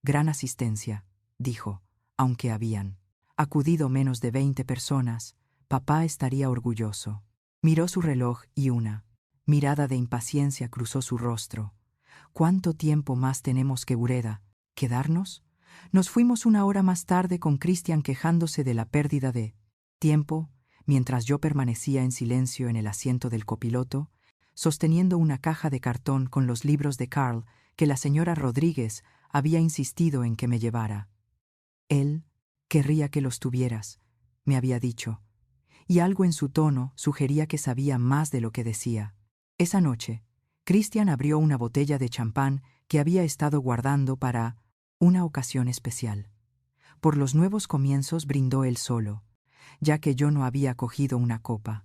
A: Gran asistencia, dijo, aunque habían acudido menos de 20 personas, papá estaría orgulloso. Miró su reloj y una mirada de impaciencia cruzó su rostro. ¿Cuánto tiempo más tenemos que quedarnos? Nos fuimos 1 hora más tarde con Christian quejándose de la pérdida de tiempo, mientras yo permanecía en silencio en el asiento del copiloto, sosteniendo una caja de cartón con los libros de Carl que la señora Rodríguez había insistido en que me llevara. Él querría que los tuvieras, me había dicho, y algo en su tono sugería que sabía más de lo que decía. Esa noche, Christian abrió una botella de champán que había estado guardando para una ocasión especial. Por los nuevos comienzos brindó él solo, ya que yo no había cogido una copa.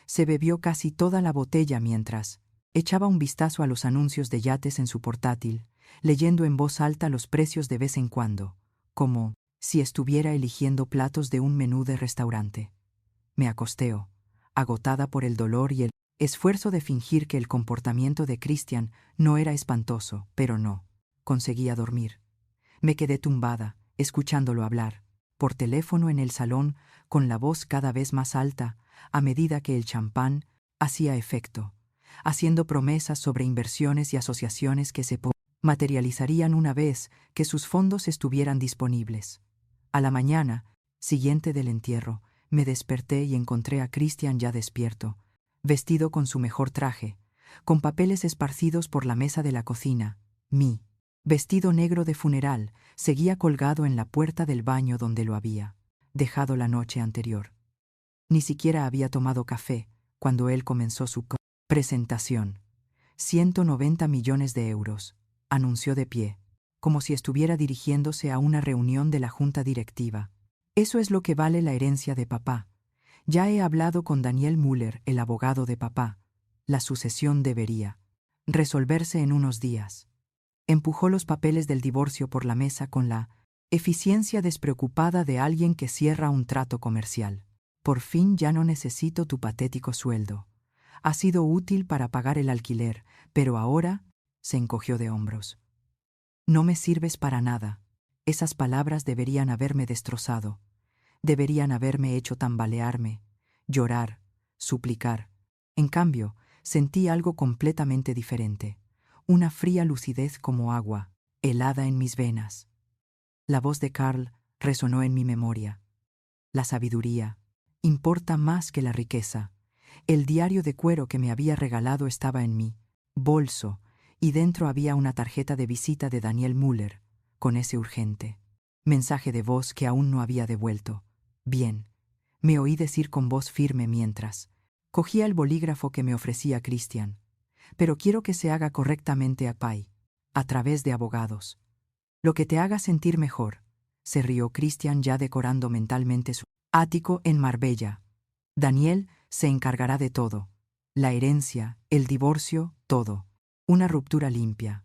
A: Se bebió casi toda la botella mientras echaba un vistazo a los anuncios de yates en su portátil, leyendo en voz alta los precios de vez en cuando, como si estuviera eligiendo platos de un menú de restaurante. Me acosteo, agotada por el dolor y el esfuerzo de fingir que el comportamiento de Christian no era espantoso, pero no conseguía dormir. Me quedé tumbada, escuchándolo hablar, por teléfono en el salón, con la voz cada vez más alta, a medida que el champán hacía efecto, haciendo promesas sobre inversiones y asociaciones que se materializarían una vez que sus fondos estuvieran disponibles. A la mañana siguiente del entierro, me desperté y encontré a Christian ya despierto, vestido con su mejor traje, con papeles esparcidos por la mesa de la cocina. Mi vestido negro de funeral seguía colgado en la puerta del baño donde lo había dejado la noche anterior. Ni siquiera había tomado café cuando él comenzó su presentación. 190 millones de euros, anunció de pie, como si estuviera dirigiéndose a una reunión de la junta directiva. Eso es lo que vale la herencia de papá. Ya he hablado con Daniel Müller, el abogado de papá. La sucesión debería resolverse en unos días. Empujó los papeles del divorcio por la mesa con la Eficiencia despreocupada de alguien que cierra un trato comercial. Por fin ya no necesito tu patético sueldo. Ha sido útil para pagar el alquiler, pero ahora se encogió de hombros. No me sirves para nada. Esas palabras deberían haberme destrozado. Deberían haberme hecho tambalearme, llorar, suplicar. En cambio, sentí algo completamente diferente. Una fría lucidez como agua, helada en mis venas. La voz de Carl resonó en mi memoria. La sabiduría importa más que la riqueza. El diario de cuero que me había regalado estaba en mi bolso, y dentro había una tarjeta de visita de Daniel Müller, con ese urgente mensaje de voz que aún no había devuelto. Bien, me oí decir con voz firme mientras cogía el bolígrafo que me ofrecía Christian. Pero quiero que se haga correctamente a través de abogados. Lo que te haga sentir mejor, se rió Christian ya decorando mentalmente su ático en Marbella. Daniel se encargará de todo. La herencia, el divorcio, todo. Una ruptura limpia.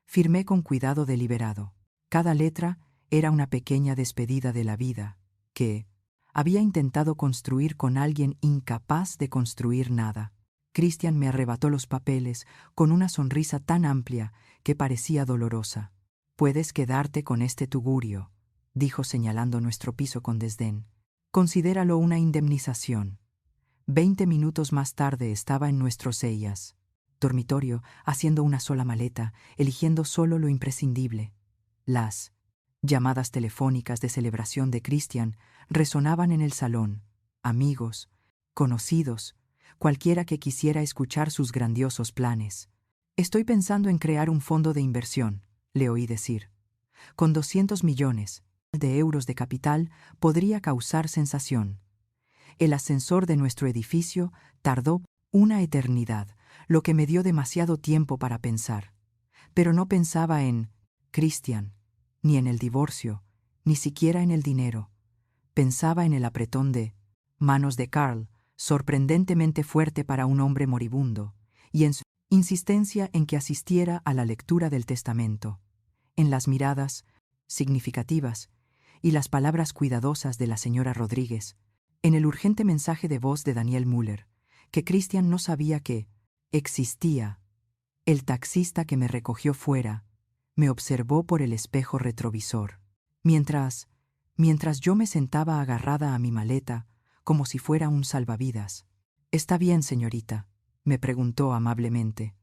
A: Firmé con cuidado deliberado. Cada letra era una pequeña despedida de la vida, que había intentado construir con alguien incapaz de construir nada. Christian me arrebató los papeles con una sonrisa tan amplia que parecía dolorosa. Puedes quedarte con este tugurio, dijo señalando nuestro piso con desdén. Considéralo una indemnización. 20 minutos más tarde estaba en nuestro Seias dormitorio, haciendo una sola maleta, eligiendo solo lo imprescindible. Las llamadas telefónicas de celebración de Christian resonaban en el salón. Amigos, conocidos, cualquiera que quisiera escuchar sus grandiosos planes. Estoy pensando en crear un fondo de inversión, le oí decir. Con 200 millones de euros de capital podría causar sensación. El ascensor de nuestro edificio tardó una eternidad, lo que me dio demasiado tiempo para pensar. Pero no pensaba en Christian, ni en el divorcio, ni siquiera en el dinero. Pensaba en el apretón de manos de Carl, sorprendentemente fuerte para un hombre moribundo, y en su insistencia en que asistiera a la lectura del testamento, en las miradas significativas y las palabras cuidadosas de la señora Rodríguez, en el urgente mensaje de voz de Daniel Müller, que Christian no sabía que existía. El taxista que me recogió fuera me observó por el espejo retrovisor, mientras yo me sentaba agarrada a mi maleta como si fuera un salvavidas. «¿Está bien, señorita?», me preguntó amablemente.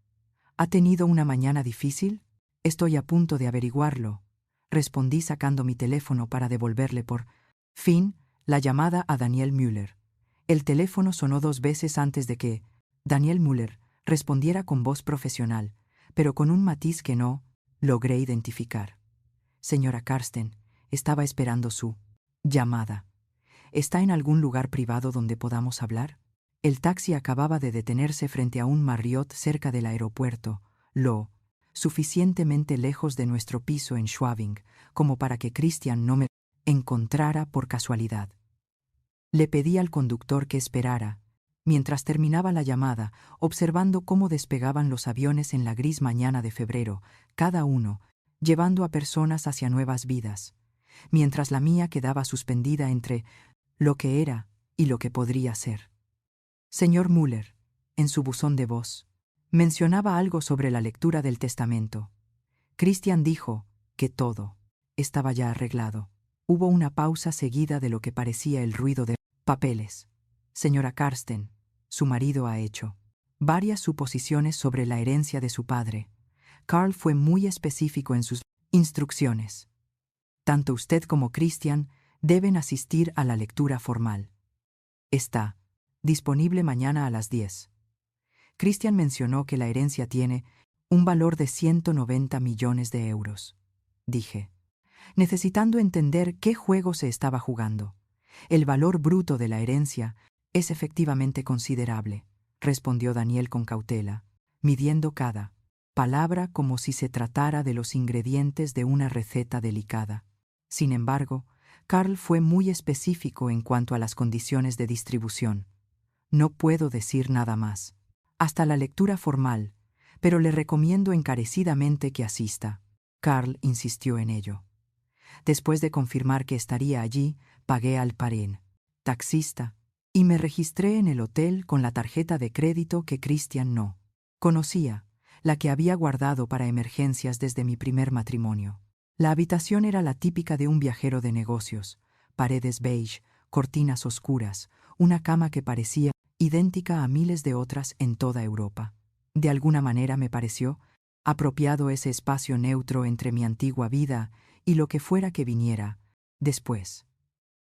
A: «¿Ha tenido una mañana difícil?». «Estoy a punto de averiguarlo», respondí sacando mi teléfono para devolverle por fin la llamada a Daniel Müller. El teléfono sonó 2 veces antes de que Daniel Müller respondiera con voz profesional, pero con un matiz que no logré identificar. «Señora Karsten, estaba esperando su llamada. ¿Está en algún lugar privado donde podamos hablar?». El taxi acababa de detenerse frente a un Marriott cerca del aeropuerto, lo suficientemente lejos de nuestro piso en Schwabing como para que Christian no me encontrara por casualidad. Le pedí al conductor que esperara, mientras terminaba la llamada, observando cómo despegaban los aviones en la gris mañana de febrero, cada uno llevando a personas hacia nuevas vidas, mientras la mía quedaba suspendida entre lo que era y lo que podría ser. Señor Müller, en su buzón de voz, mencionaba algo sobre la lectura del testamento. Christian dijo que todo estaba ya arreglado. Hubo una pausa seguida de lo que parecía el ruido de papeles. Señora Karsten, su marido ha hecho varias suposiciones sobre la herencia de su padre. Carl fue muy específico en sus instrucciones. Tanto usted como Christian deben asistir a la lectura formal. Está disponible mañana a las 10. Christian mencionó que la herencia tiene un valor de 190 millones de euros. Dije, necesitando entender qué juego se estaba jugando. El valor bruto de la herencia es efectivamente considerable, respondió Daniel con cautela, midiendo cada palabra como si se tratara de los ingredientes de una receta delicada. Sin embargo, Carl fue muy específico en cuanto a las condiciones de distribución. No puedo decir nada más. Hasta la lectura formal, pero le recomiendo encarecidamente que asista. Carl insistió en ello. Después de confirmar que estaría allí, pagué al taxista y me registré en el hotel con la tarjeta de crédito que Christian no conocía, la que había guardado para emergencias desde mi primer matrimonio. La habitación era la típica de un viajero de negocios: paredes beige, cortinas oscuras, una cama que parecía idéntica a miles de otras en toda Europa. De alguna manera me pareció apropiado ese espacio neutro entre mi antigua vida y lo que fuera que viniera después.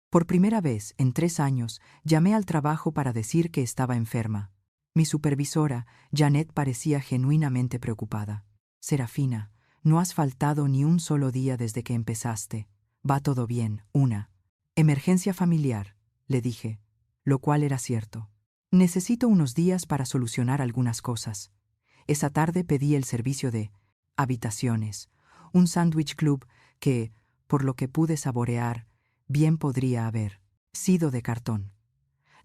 A: Por primera vez en 3 años llamé al trabajo para decir que estaba enferma. Mi supervisora, Janet, parecía genuinamente preocupada. «Serafina, no has faltado ni un solo día desde que empezaste. Va todo bien, una emergencia familiar», le dije, lo cual era cierto. Necesito unos días para solucionar algunas cosas. Esa tarde pedí el servicio de habitaciones, un sándwich club que, por lo que pude saborear, bien podría haber sido de cartón.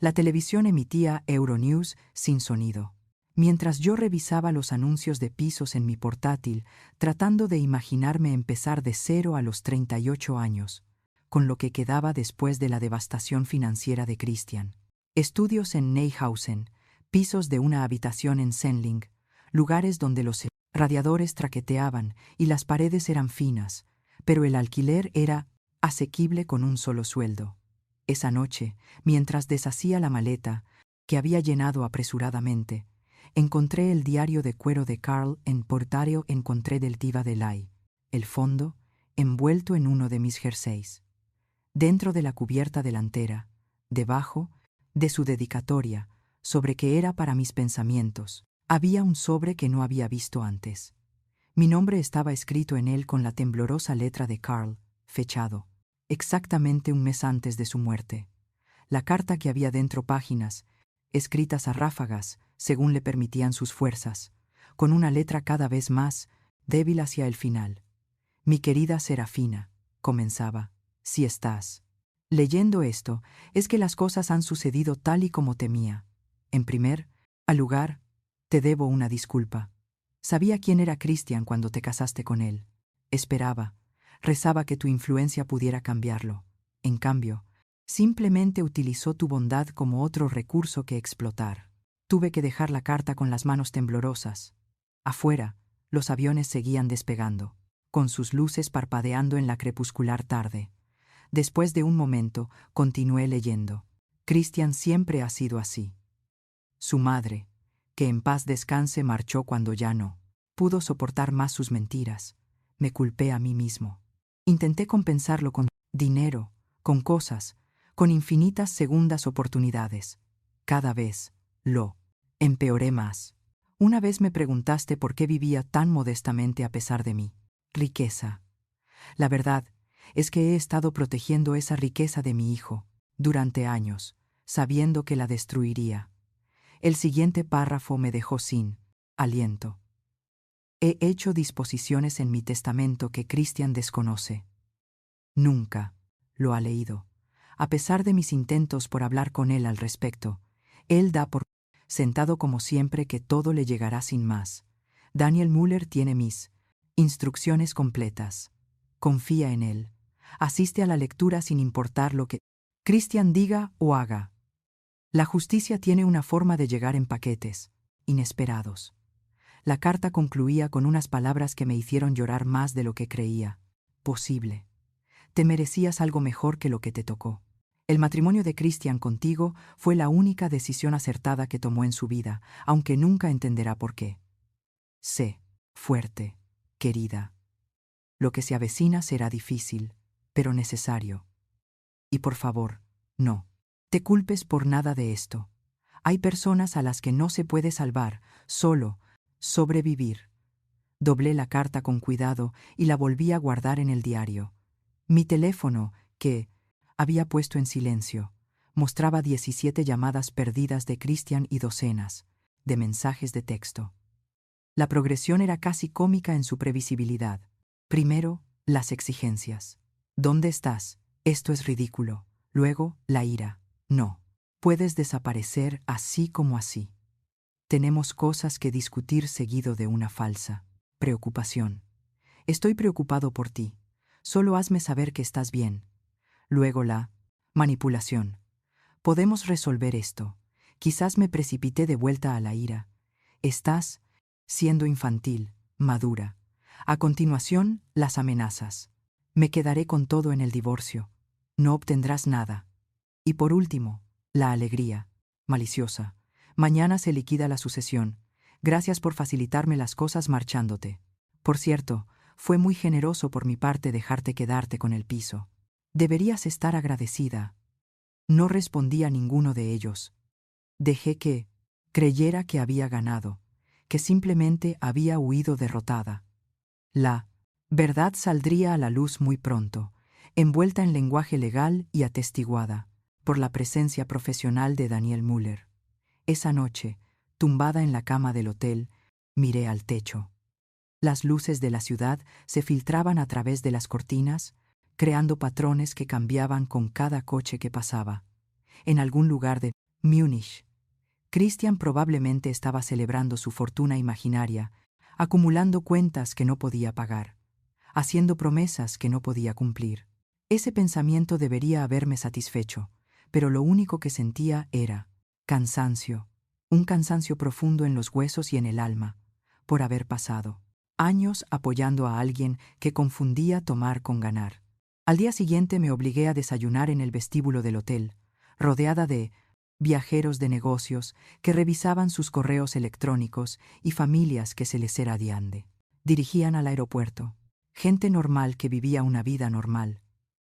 A: La televisión emitía Euronews sin sonido. Mientras yo revisaba los anuncios de pisos en mi portátil, tratando de imaginarme empezar de cero a los 38 años, con lo que quedaba después de la devastación financiera de Christian. Estudios en Neyhausen, pisos de una habitación en Sendling, lugares donde los radiadores traqueteaban y las paredes eran finas, pero el alquiler era asequible con un solo sueldo. Esa noche, mientras deshacía la maleta, que había llenado apresuradamente, encontré el diario de cuero de Carl en portario encontré del Diva de Lai, el fondo, envuelto en uno de mis jerseys. Dentro de la cubierta delantera, debajo de su dedicatoria, sobre que era para mis pensamientos, había un sobre que no había visto antes. Mi nombre estaba escrito en él con la temblorosa letra de Carl, fechado exactamente un mes antes de su muerte. La carta que había dentro, páginas, escritas a ráfagas, según le permitían sus fuerzas, con una letra cada vez más débil hacia el final. «Mi querida Serafina», comenzaba, «si estás leyendo esto, es que las cosas han sucedido tal y como temía. En primer lugar, te debo una disculpa. Sabía quién era Christian cuando te casaste con él. Esperaba, rezaba que tu influencia pudiera cambiarlo. En cambio, simplemente utilizó tu bondad como otro recurso que explotar. Tuve que dejar la carta con las manos temblorosas. Afuera, los aviones seguían despegando, con sus luces parpadeando en la crepuscular tarde. Después de un momento, continué leyendo. Christian siempre ha sido así. Su madre, que en paz descanse, marchó cuando ya no pudo soportar más sus mentiras. Me culpé a mí mismo. Intenté compensarlo con dinero, con cosas, con infinitas segundas oportunidades. Cada vez lo empeoré más. Una vez me preguntaste por qué vivía tan modestamente a pesar de mi riqueza. La verdad es que he estado protegiendo esa riqueza de mi hijo durante años, sabiendo que la destruiría. El siguiente párrafo me dejó sin aliento. He hecho disposiciones en mi testamento que Christian desconoce. Nunca lo ha leído. A pesar de mis intentos por hablar con él al respecto, él da por sentado como siempre que todo le llegará sin más. Daniel Müller tiene mis instrucciones completas. Confía en él. Asiste a la lectura sin importar lo que Christian diga o haga. La justicia tiene una forma de llegar en paquetes inesperados. La carta concluía con unas palabras que me hicieron llorar más de lo que creía posible. Te merecías algo mejor que lo que te tocó. El matrimonio de Christian contigo fue la única decisión acertada que tomó en su vida, aunque nunca entenderá por qué. Sé fuerte, querida. Lo que se avecina será difícil, pero necesario. Y por favor, no te culpes por nada de esto. Hay personas a las que no se puede salvar, solo sobrevivir. Doblé la carta con cuidado y la volví a guardar en el diario. Mi teléfono, que había puesto en silencio, mostraba 17 llamadas perdidas de Christian y docenas de mensajes de texto. La progresión era casi cómica en su previsibilidad. Primero, las exigencias. ¿Dónde estás? Esto es ridículo. Luego, la ira. No. Puedes desaparecer así como así. Tenemos cosas que discutir, seguido de una falsa preocupación. Estoy preocupado por ti. Solo hazme saber que estás bien. Luego la manipulación. Podemos resolver esto. Quizás me precipité de vuelta a la ira. Estás siendo infantil, madura. A continuación, las amenazas. Me quedaré con todo en el divorcio. No obtendrás nada. Y por último, la alegría, maliciosa. Mañana se liquida la sucesión. Gracias por facilitarme las cosas marchándote. Por cierto, fue muy generoso por mi parte dejarte quedarte con el piso. Deberías estar agradecida. No respondí a ninguno de ellos. Dejé que creyera que había ganado, que simplemente había huido derrotada. La verdad saldría a la luz muy pronto, envuelta en lenguaje legal y atestiguada por la presencia profesional de Daniel Müller. Esa noche, tumbada en la cama del hotel, miré al techo. Las luces de la ciudad se filtraban a través de las cortinas, creando patrones que cambiaban con cada coche que pasaba. En algún lugar de Múnich, Christian probablemente estaba celebrando su fortuna imaginaria, acumulando cuentas que no podía pagar, haciendo promesas que no podía cumplir. Ese pensamiento debería haberme satisfecho, pero lo único que sentía era cansancio, un cansancio profundo en los huesos y en el alma, por haber pasado años apoyando a alguien que confundía tomar con ganar. Al día siguiente me obligué a desayunar en el vestíbulo del hotel, rodeada de viajeros de negocios que revisaban sus correos electrónicos y familias que se les dirigían al aeropuerto. Gente normal que vivía una vida normal,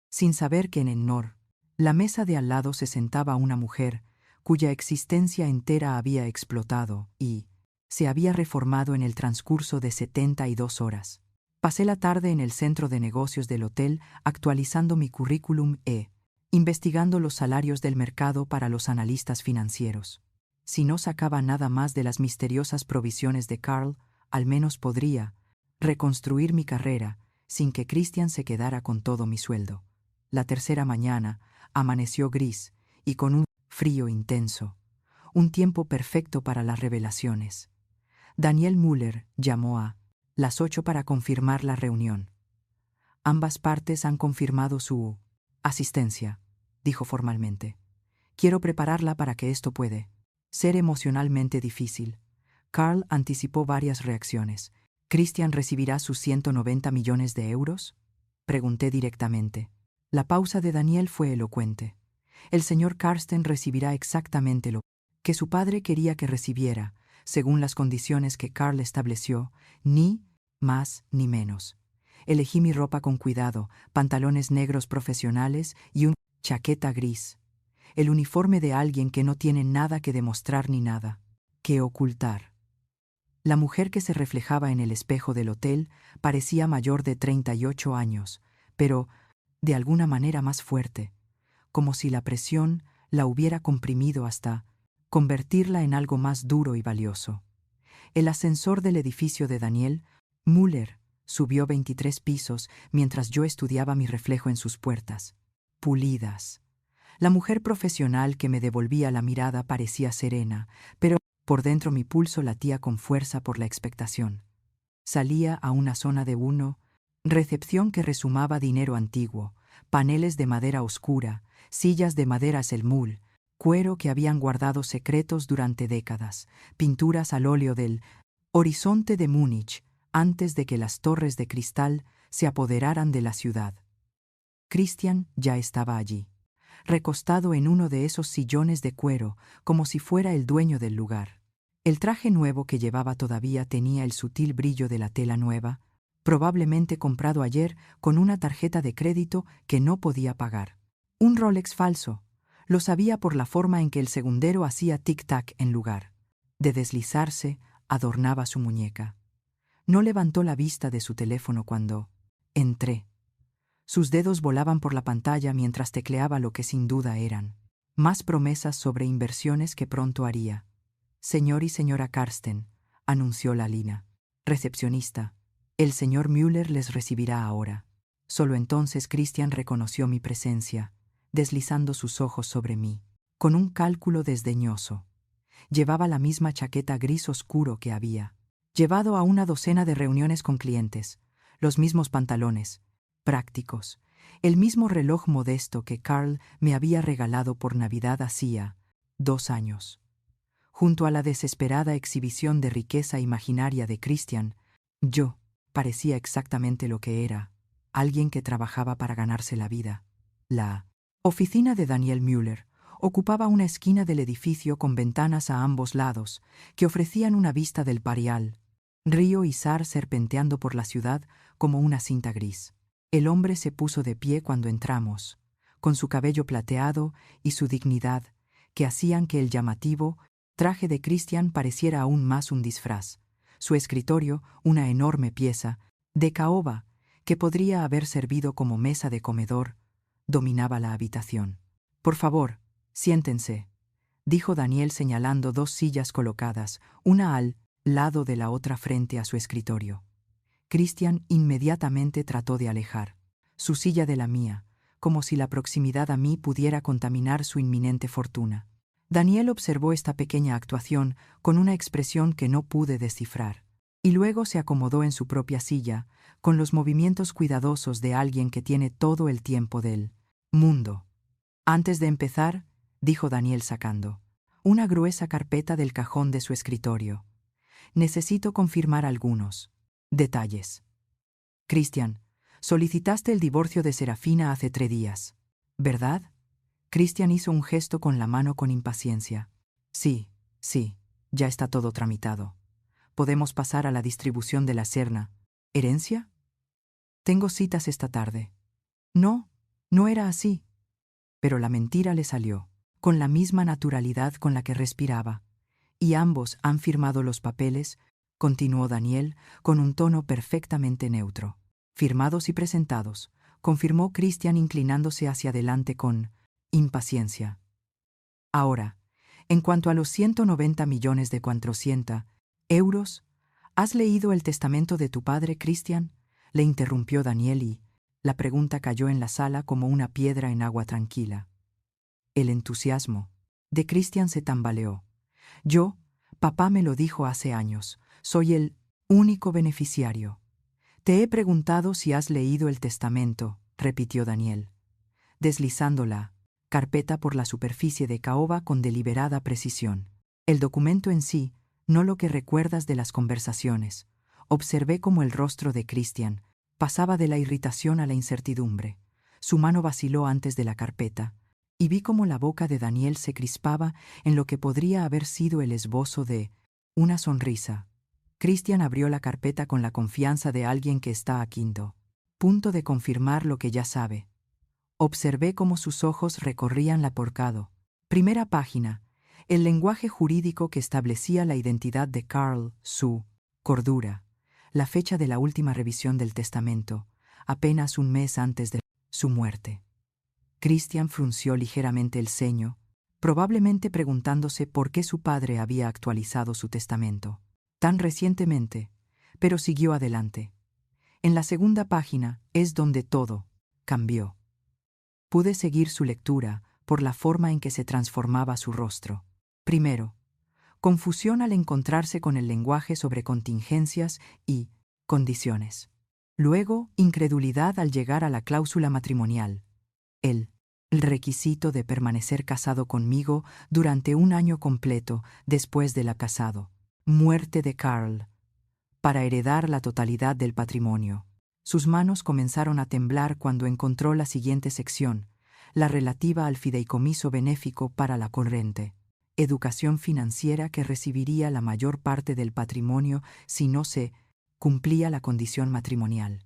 A: sin saber que en Ennor, la mesa de al lado se sentaba una mujer cuya existencia entera había explotado y se había reformado en el transcurso de 72 horas. Pasé la tarde en el centro de negocios del hotel actualizando mi currículum e investigando los salarios del mercado para los analistas financieros. Si no sacaba nada más de las misteriosas provisiones de Carl, al menos podría reconstruir mi carrera sin que Christian se quedara con todo mi sueldo. La tercera mañana amaneció gris y con un frío intenso, un tiempo perfecto para las revelaciones. Daniel Müller llamó a las 8 para confirmar la reunión. Ambas partes han confirmado su asistencia, dijo formalmente. Quiero prepararla para que esto puede ser emocionalmente difícil. Carl anticipó varias reacciones. ¿Christian recibirá sus 190 millones de euros? Pregunté directamente. La pausa de Daniel fue elocuente. El señor Karsten recibirá exactamente lo que su padre quería que recibiera, según las condiciones que Carl estableció, ni más ni menos. Elegí mi ropa con cuidado, pantalones negros profesionales y una chaqueta gris. El uniforme de alguien que no tiene nada que demostrar ni nada que ocultar. La mujer que se reflejaba en el espejo del hotel parecía mayor de 38 años, pero de alguna manera más fuerte, como si la presión la hubiera comprimido hasta convertirla en algo más duro y valioso. El ascensor del edificio de Daniel Müller subió 23 pisos mientras yo estudiaba mi reflejo en sus puertas, pulidas. La mujer profesional que me devolvía la mirada parecía serena, pero por dentro mi pulso latía con fuerza por la expectación. Salía a una zona de recepción que resumaba dinero antiguo, paneles de madera oscura, sillas de madera selmul, cuero que habían guardado secretos durante décadas, pinturas al óleo del horizonte de Múnich antes de que las torres de cristal se apoderaran de la ciudad. Christian ya estaba allí, recostado en uno de esos sillones de cuero, como si fuera el dueño del lugar. El traje nuevo que llevaba todavía tenía el sutil brillo de la tela nueva, probablemente comprado ayer con una tarjeta de crédito que no podía pagar. Un Rolex falso. Lo sabía por la forma en que el segundero hacía tic-tac en lugar de deslizarse, adornaba su muñeca. No levantó la vista de su teléfono cuando entré. Sus dedos volaban por la pantalla mientras tecleaba lo que sin duda eran más promesas sobre inversiones que pronto haría. Señor y señora Karsten, anunció la Lina. Recepcionista, el señor Müller les recibirá ahora. Solo entonces Christian reconoció mi presencia, deslizando sus ojos sobre mí, con un cálculo desdeñoso. Llevaba la misma chaqueta gris oscuro que había llevado a una docena de reuniones con clientes, los mismos pantalones, prácticos. El mismo reloj modesto que Carl me había regalado por Navidad hacía 2 años. Junto a la desesperada exhibición de riqueza imaginaria de Christian, yo parecía exactamente lo que era, alguien que trabajaba para ganarse la vida. La oficina de Daniel Müller ocupaba una esquina del edificio con ventanas a ambos lados, que ofrecían una vista del Parial, río Isar serpenteando por la ciudad como una cinta gris. El hombre se puso de pie cuando entramos, con su cabello plateado y su dignidad, que hacían que el llamativo traje de Christian pareciera aún más un disfraz. Su escritorio, una enorme pieza, de caoba, que podría haber servido como mesa de comedor, dominaba la habitación. «Por favor, siéntense», dijo Daniel señalando 2 sillas colocadas, una al lado de la otra frente a su escritorio. Christian inmediatamente trató de alejar su silla de la mía, como si la proximidad a mí pudiera contaminar su inminente fortuna. Daniel observó esta pequeña actuación con una expresión que no pude descifrar, y luego se acomodó en su propia silla, con los movimientos cuidadosos de alguien que tiene todo el tiempo del mundo. «Antes de empezar», dijo Daniel sacando una gruesa carpeta del cajón de su escritorio, «necesito confirmar algunos detalles. Christian, solicitaste el divorcio de Serafina hace 3 días, ¿verdad?» Christian hizo un gesto con la mano con impaciencia. «Sí, ya está todo tramitado. Podemos pasar a la distribución de la Serna. ¿Herencia? Tengo citas esta tarde». No era así. Pero la mentira le salió, con la misma naturalidad con la que respiraba. «Y ambos han firmado los papeles», continuó Daniel con un tono perfectamente neutro. «Firmados y presentados», confirmó Christian inclinándose hacia adelante con impaciencia. «Ahora, en cuanto a los 190 millones de 400 euros, ¿has leído el testamento de tu padre, Christian?», le interrumpió Daniel y la pregunta cayó en la sala como una piedra en agua tranquila. El entusiasmo de Christian se tambaleó. «Papá me lo dijo hace años. Soy el único beneficiario». «Te he preguntado si has leído el testamento», repitió Daniel, deslizando la carpeta por la superficie de caoba con deliberada precisión. «El documento en sí, no lo que recuerdas de las conversaciones». Observé cómo el rostro de Christian pasaba de la irritación a la incertidumbre. Su mano vaciló antes de la carpeta, y vi cómo la boca de Daniel se crispaba en lo que podría haber sido el esbozo de una sonrisa. Christian abrió la carpeta con la confianza de alguien que está a punto de confirmar lo que ya sabe. Observé cómo sus ojos recorrían la porcado. Primera página. El lenguaje jurídico que establecía la identidad de Carl, su cordura. La fecha de la última revisión del testamento, apenas un mes antes de su muerte. Christian frunció ligeramente el ceño, probablemente preguntándose por qué su padre había actualizado su testamento tan recientemente, pero siguió adelante. En la segunda página es donde todo cambió. Pude seguir su lectura por la forma en que se transformaba su rostro. Primero, confusión al encontrarse con el lenguaje sobre contingencias y condiciones. Luego, incredulidad al llegar a la cláusula matrimonial. El requisito de permanecer casado conmigo durante 1 año completo después de la casado. Muerte de Carl, para heredar la totalidad del patrimonio. Sus manos comenzaron a temblar cuando encontró la siguiente sección, la relativa al fideicomiso benéfico para la corriente. Educación financiera que recibiría la mayor parte del patrimonio si no se cumplía la condición matrimonial.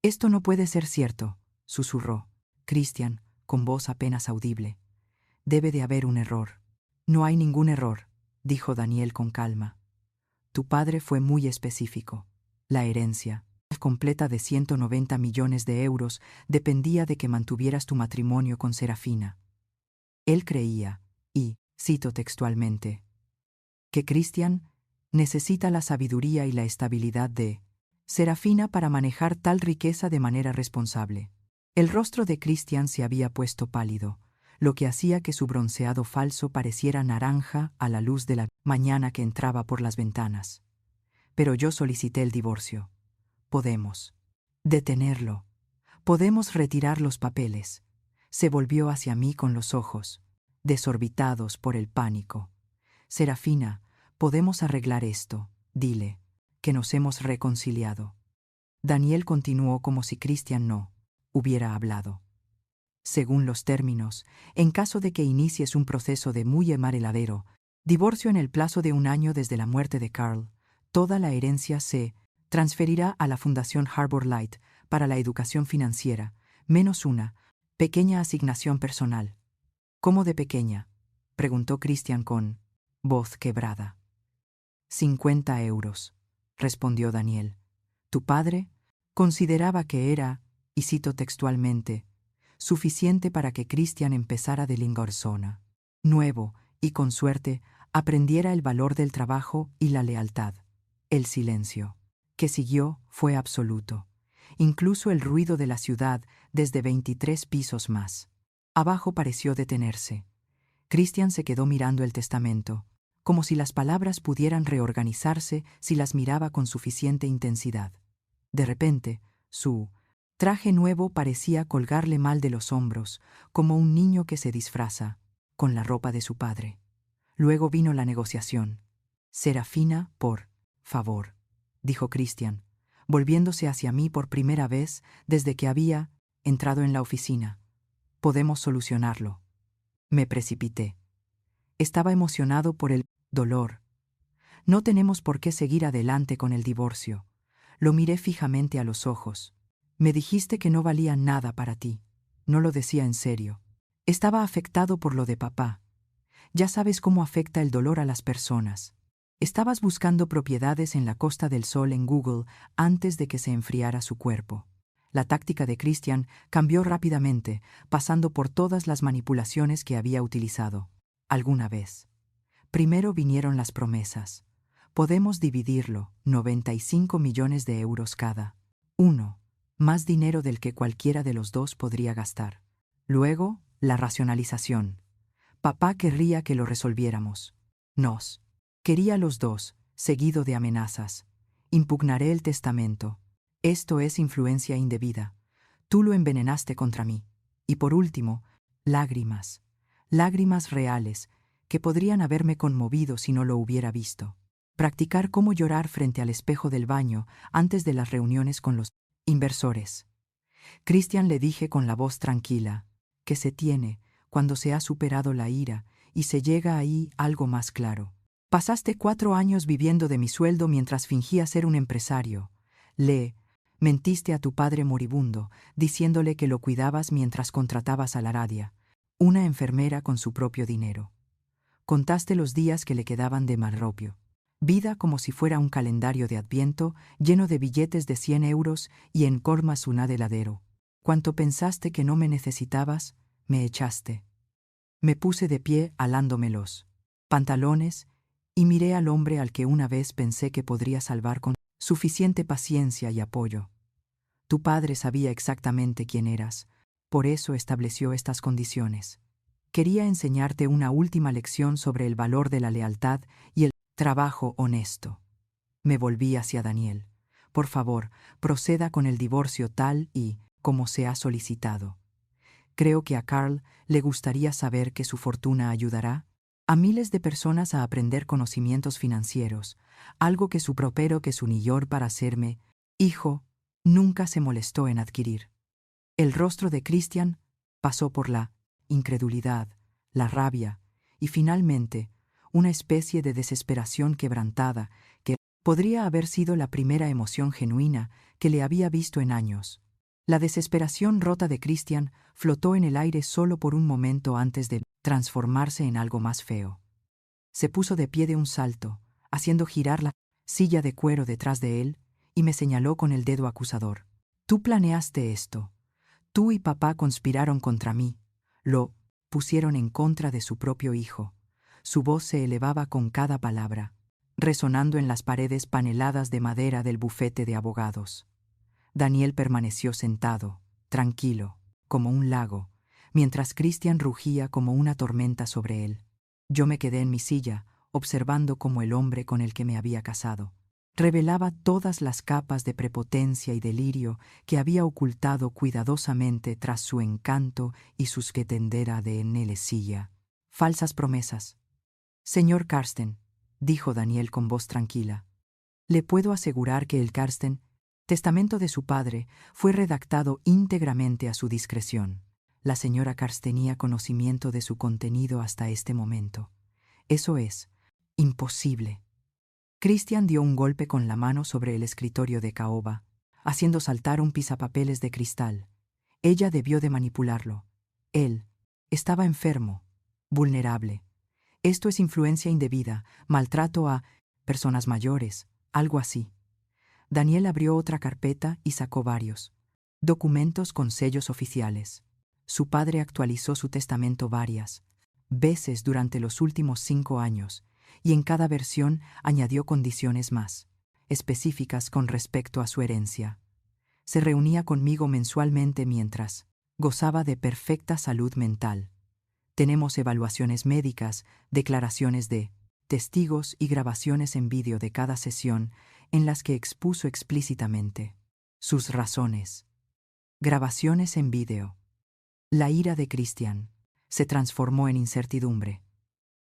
A: «Esto no puede ser cierto», susurró Christian con voz apenas audible. «Debe de haber un error». «No hay ningún error», dijo Daniel con calma. «Tu padre fue muy específico. La herencia completa de 190 millones de euros dependía de que mantuvieras tu matrimonio con Serafina. Él creía, y cito textualmente, que Christian necesita la sabiduría y la estabilidad de Serafina para manejar tal riqueza de manera responsable». El rostro de Christian se había puesto pálido, lo que hacía que su bronceado falso pareciera naranja a la luz de la mañana que entraba por las ventanas. «Pero yo solicité el divorcio. Podemos detenerlo. Podemos retirar los papeles. Se volvió hacia mí con los ojos, desorbitados por el pánico. Serafina, podemos arreglar esto, dile, que nos hemos reconciliado. Daniel continuó como si Christian no hubiera hablado. Según los términos, en caso de que inicies un proceso de muy heredero, divorcio en el plazo de 1 año desde la muerte de Carl, toda la herencia se transferirá a la Fundación Harbor Light para la educación financiera, menos una pequeña asignación personal. ¿Cómo de pequeña?, preguntó Christian con voz quebrada. 50 euros, respondió Daniel. Tu padre consideraba que era, y cito textualmente, suficiente para que Christian empezara de Lingorsona nuevo y, con suerte, aprendiera el valor del trabajo y la lealtad. El silencio que siguió fue absoluto. Incluso el ruido de la ciudad desde 23 pisos más abajo pareció detenerse. Christian se quedó mirando el testamento, como si las palabras pudieran reorganizarse si las miraba con suficiente intensidad. De repente, su traje nuevo parecía colgarle mal de los hombros, como un niño que se disfraza con la ropa de su padre. Luego vino la negociación. Serafina, por favor, dijo Christian, volviéndose hacia mí por primera vez desde que había entrado en la oficina. Podemos solucionarlo. Me precipité. Estaba emocionado por el dolor. No tenemos por qué seguir adelante con el divorcio. Lo miré fijamente a los ojos. Me dijiste que no valía nada para ti. No lo decía en serio. Estaba afectado por lo de papá. Ya sabes cómo afecta el dolor a las personas. Estabas buscando propiedades en la Costa del Sol en Google antes de que se enfriara su cuerpo. La táctica de Christian cambió rápidamente, pasando por todas las manipulaciones que había utilizado alguna vez. Primero vinieron las promesas. Podemos dividirlo, 95 millones de euros cada uno, más dinero del que cualquiera de los dos podría gastar. Luego, la racionalización. Papá querría que lo resolviéramos. Nos quería los dos, seguido de amenazas. Impugnaré el testamento. Esto es influencia indebida. Tú lo envenenaste contra mí. Y por último, lágrimas. Lágrimas reales, que podrían haberme conmovido si no lo hubiera visto. Practicar cómo llorar frente al espejo del baño antes de las reuniones con los inversores. Christian, le dije con la voz tranquila, que se tiene cuando se ha superado la ira y se llega ahí algo más claro. Pasaste 4 años viviendo de mi sueldo mientras fingía ser un empresario. Mentiste a tu padre moribundo, diciéndole que lo cuidabas mientras contratabas a la Aradia, una enfermera con su propio dinero. Contaste los días que le quedaban de marropio. Vida como si fuera un calendario de Adviento lleno de billetes de 100 euros y en colmas una de heladero. Cuanto pensaste que no me necesitabas, me echaste. Me puse de pie alándome los pantalones y miré al hombre al que una vez pensé que podría salvar con suficiente paciencia y apoyo. Tu padre sabía exactamente quién eras, por eso estableció estas condiciones. Quería enseñarte una última lección sobre el valor de la lealtad y el trabajo honesto. Me volví hacia Daniel. Por favor, proceda con el divorcio tal y como se ha solicitado. Creo que a Carl le gustaría saber que su fortuna ayudará a miles de personas a aprender conocimientos financieros, algo que su propero que su niyor para hacerme hijo nunca se molestó en adquirir. El rostro de Christian pasó por la incredulidad, la rabia y finalmente una especie de desesperación quebrantada que podría haber sido la primera emoción genuina que le había visto en años. La desesperación rota de Christian flotó en el aire solo por un momento antes de transformarse en algo más feo. Se puso de pie de un salto, haciendo girar la silla de cuero detrás de él, y me señaló con el dedo acusador. Tú planeaste esto. Tú y papá conspiraron contra mí. Lo pusieron en contra de su propio hijo. Su voz se elevaba con cada palabra, resonando en las paredes paneladas de madera del bufete de abogados. Daniel permaneció sentado, tranquilo, como un lago, mientras Christian rugía como una tormenta sobre él. Yo me quedé en mi silla, observando como el hombre con el que me había casado revelaba todas las capas de prepotencia y delirio que había ocultado cuidadosamente tras su encanto y su tendera de enelesilla. Falsas promesas. Señor Karsten, dijo Daniel con voz tranquila, le puedo asegurar que el Karsten, testamento de su padre, fue redactado íntegramente a su discreción. La señora Karst tenía conocimiento de su contenido hasta este momento. Eso es imposible. Christian dio un golpe con la mano sobre el escritorio de caoba, haciendo saltar un pisapapeles de cristal. Ella debió de manipularlo. Él estaba enfermo, vulnerable. Esto es influencia indebida, maltrato a personas mayores, algo así. Daniel abrió otra carpeta y sacó varios documentos con sellos oficiales. Su padre actualizó su testamento varias veces durante los últimos 5 años, y en cada versión añadió condiciones más específicas con respecto a su herencia. Se reunía conmigo mensualmente mientras gozaba de perfecta salud mental. Tenemos evaluaciones médicas, declaraciones de testigos y grabaciones en vídeo de cada sesión en las que expuso explícitamente sus razones. Grabaciones en vídeo. La ira de Christian se transformó en incertidumbre.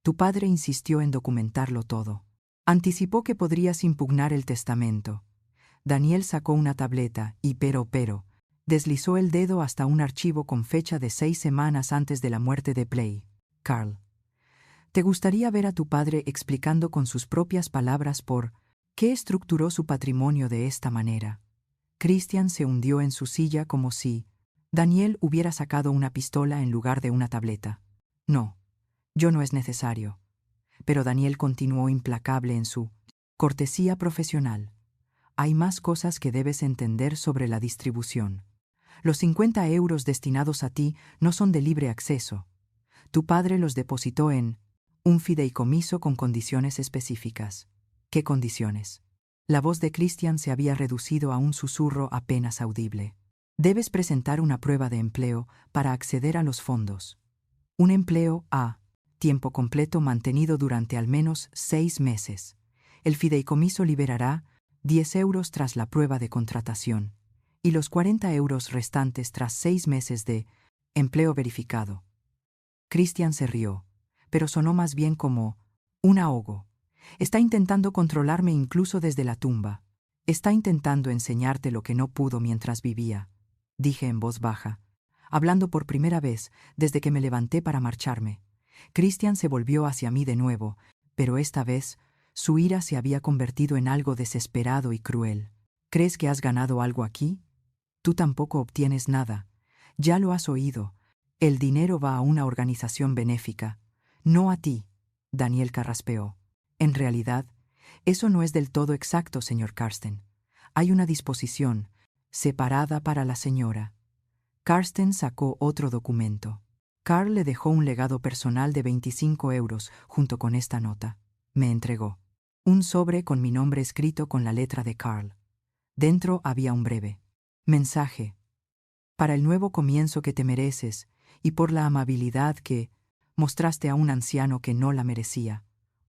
A: Tu padre insistió en documentarlo todo. Anticipó que podrías impugnar el testamento. Daniel sacó una tableta y pero, deslizó el dedo hasta un archivo con fecha de 6 semanas antes de la muerte de Play. Carl, ¿te gustaría ver a tu padre explicando con sus propias palabras por qué estructuró su patrimonio de esta manera? Christian se hundió en su silla como si Daniel hubiera sacado una pistola en lugar de una tableta. No, yo no es necesario. Pero Daniel continuó implacable en su cortesía profesional. Hay más cosas que debes entender sobre la distribución. Los 50 euros destinados a ti no son de libre acceso. Tu padre los depositó en un fideicomiso con condiciones específicas. ¿Qué condiciones? La voz de Christian se había reducido a un susurro apenas audible. Debes presentar una prueba de empleo para acceder a los fondos. Un empleo a tiempo completo mantenido durante al menos 6 meses. El fideicomiso liberará 10 euros tras la prueba de contratación y los 40 euros restantes tras 6 meses de empleo verificado. Christian se rió, pero sonó más bien como un ahogo. Está intentando controlarme incluso desde la tumba. Está intentando enseñarte lo que no pudo mientras vivía, dije en voz baja, hablando por primera vez desde que me levanté para marcharme. Christian se volvió hacia mí de nuevo, pero esta vez su ira se había convertido en algo desesperado y cruel. ¿Crees que has ganado algo aquí? Tú tampoco obtienes nada. Ya lo has oído. El dinero va a una organización benéfica, no a ti, Daniel carraspeó. En realidad, eso no es del todo exacto, señor Karsten. Hay una disposición separada para la señora. Karsten sacó otro documento. Carl le dejó un legado personal de 25 euros junto con esta nota. Me entregó un sobre con mi nombre escrito con la letra de Carl. Dentro había un breve mensaje. Para el nuevo comienzo que te mereces y por la amabilidad que mostraste a un anciano que no la merecía,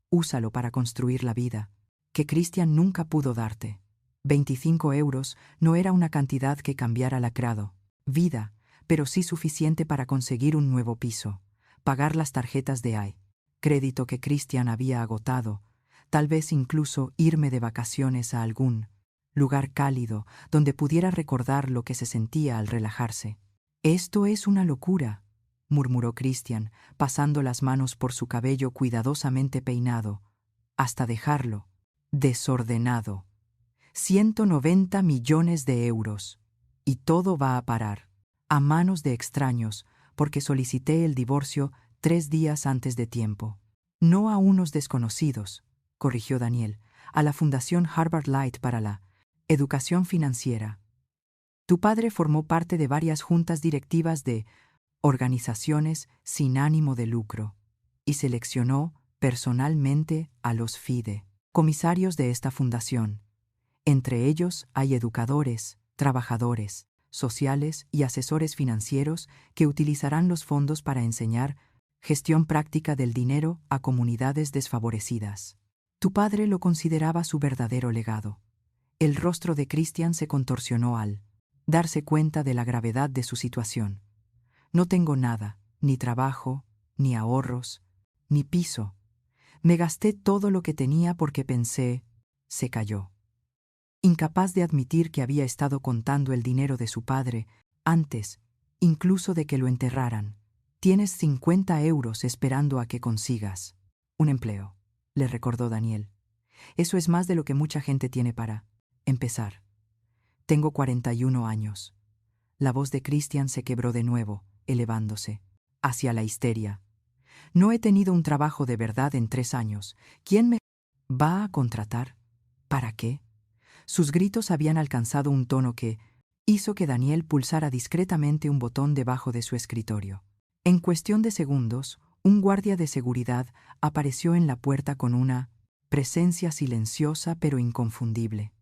A: úsalo para construir la vida que Christian nunca pudo darte. 25 euros no era una cantidad que cambiara la vida, pero sí suficiente para conseguir un nuevo piso, pagar las tarjetas de crédito que Christian había agotado, tal vez incluso irme de vacaciones a algún lugar cálido donde pudiera recordar lo que se sentía al relajarse. Esto es una locura, murmuró Christian, pasando las manos por su cabello cuidadosamente peinado, hasta dejarlo desordenado. 190 millones de euros. Y todo va a parar a manos de extraños, porque solicité el divorcio 3 días antes de tiempo. No a unos desconocidos, corrigió Daniel, a la Fundación Harvard Light para la Educación Financiera. Tu padre formó parte de varias juntas directivas de organizaciones sin ánimo de lucro y seleccionó personalmente a los comisarios de esta fundación. Entre ellos hay educadores, trabajadores sociales y asesores financieros que utilizarán los fondos para enseñar gestión práctica del dinero a comunidades desfavorecidas. Tu padre lo consideraba su verdadero legado. El rostro de Christian se contorsionó al darse cuenta de la gravedad de su situación. No tengo nada, ni trabajo, ni ahorros, ni piso. Me gasté todo lo que tenía porque pensé. Se calló. Incapaz de admitir que había estado contando el dinero de su padre, antes, incluso de que lo enterraran. Tienes 50 euros esperando a que consigas un empleo, le recordó Daniel. Eso es más de lo que mucha gente tiene para empezar. Tengo 41 años. La voz de Christian se quebró de nuevo, elevándose hacia la histeria. No he tenido un trabajo de verdad en 3 años. ¿Quién me va a contratar? ¿Para qué? Sus gritos habían alcanzado un tono que hizo que Daniel pulsara discretamente un botón debajo de su escritorio. En cuestión de segundos, un guardia de seguridad apareció en la puerta con una presencia silenciosa pero inconfundible.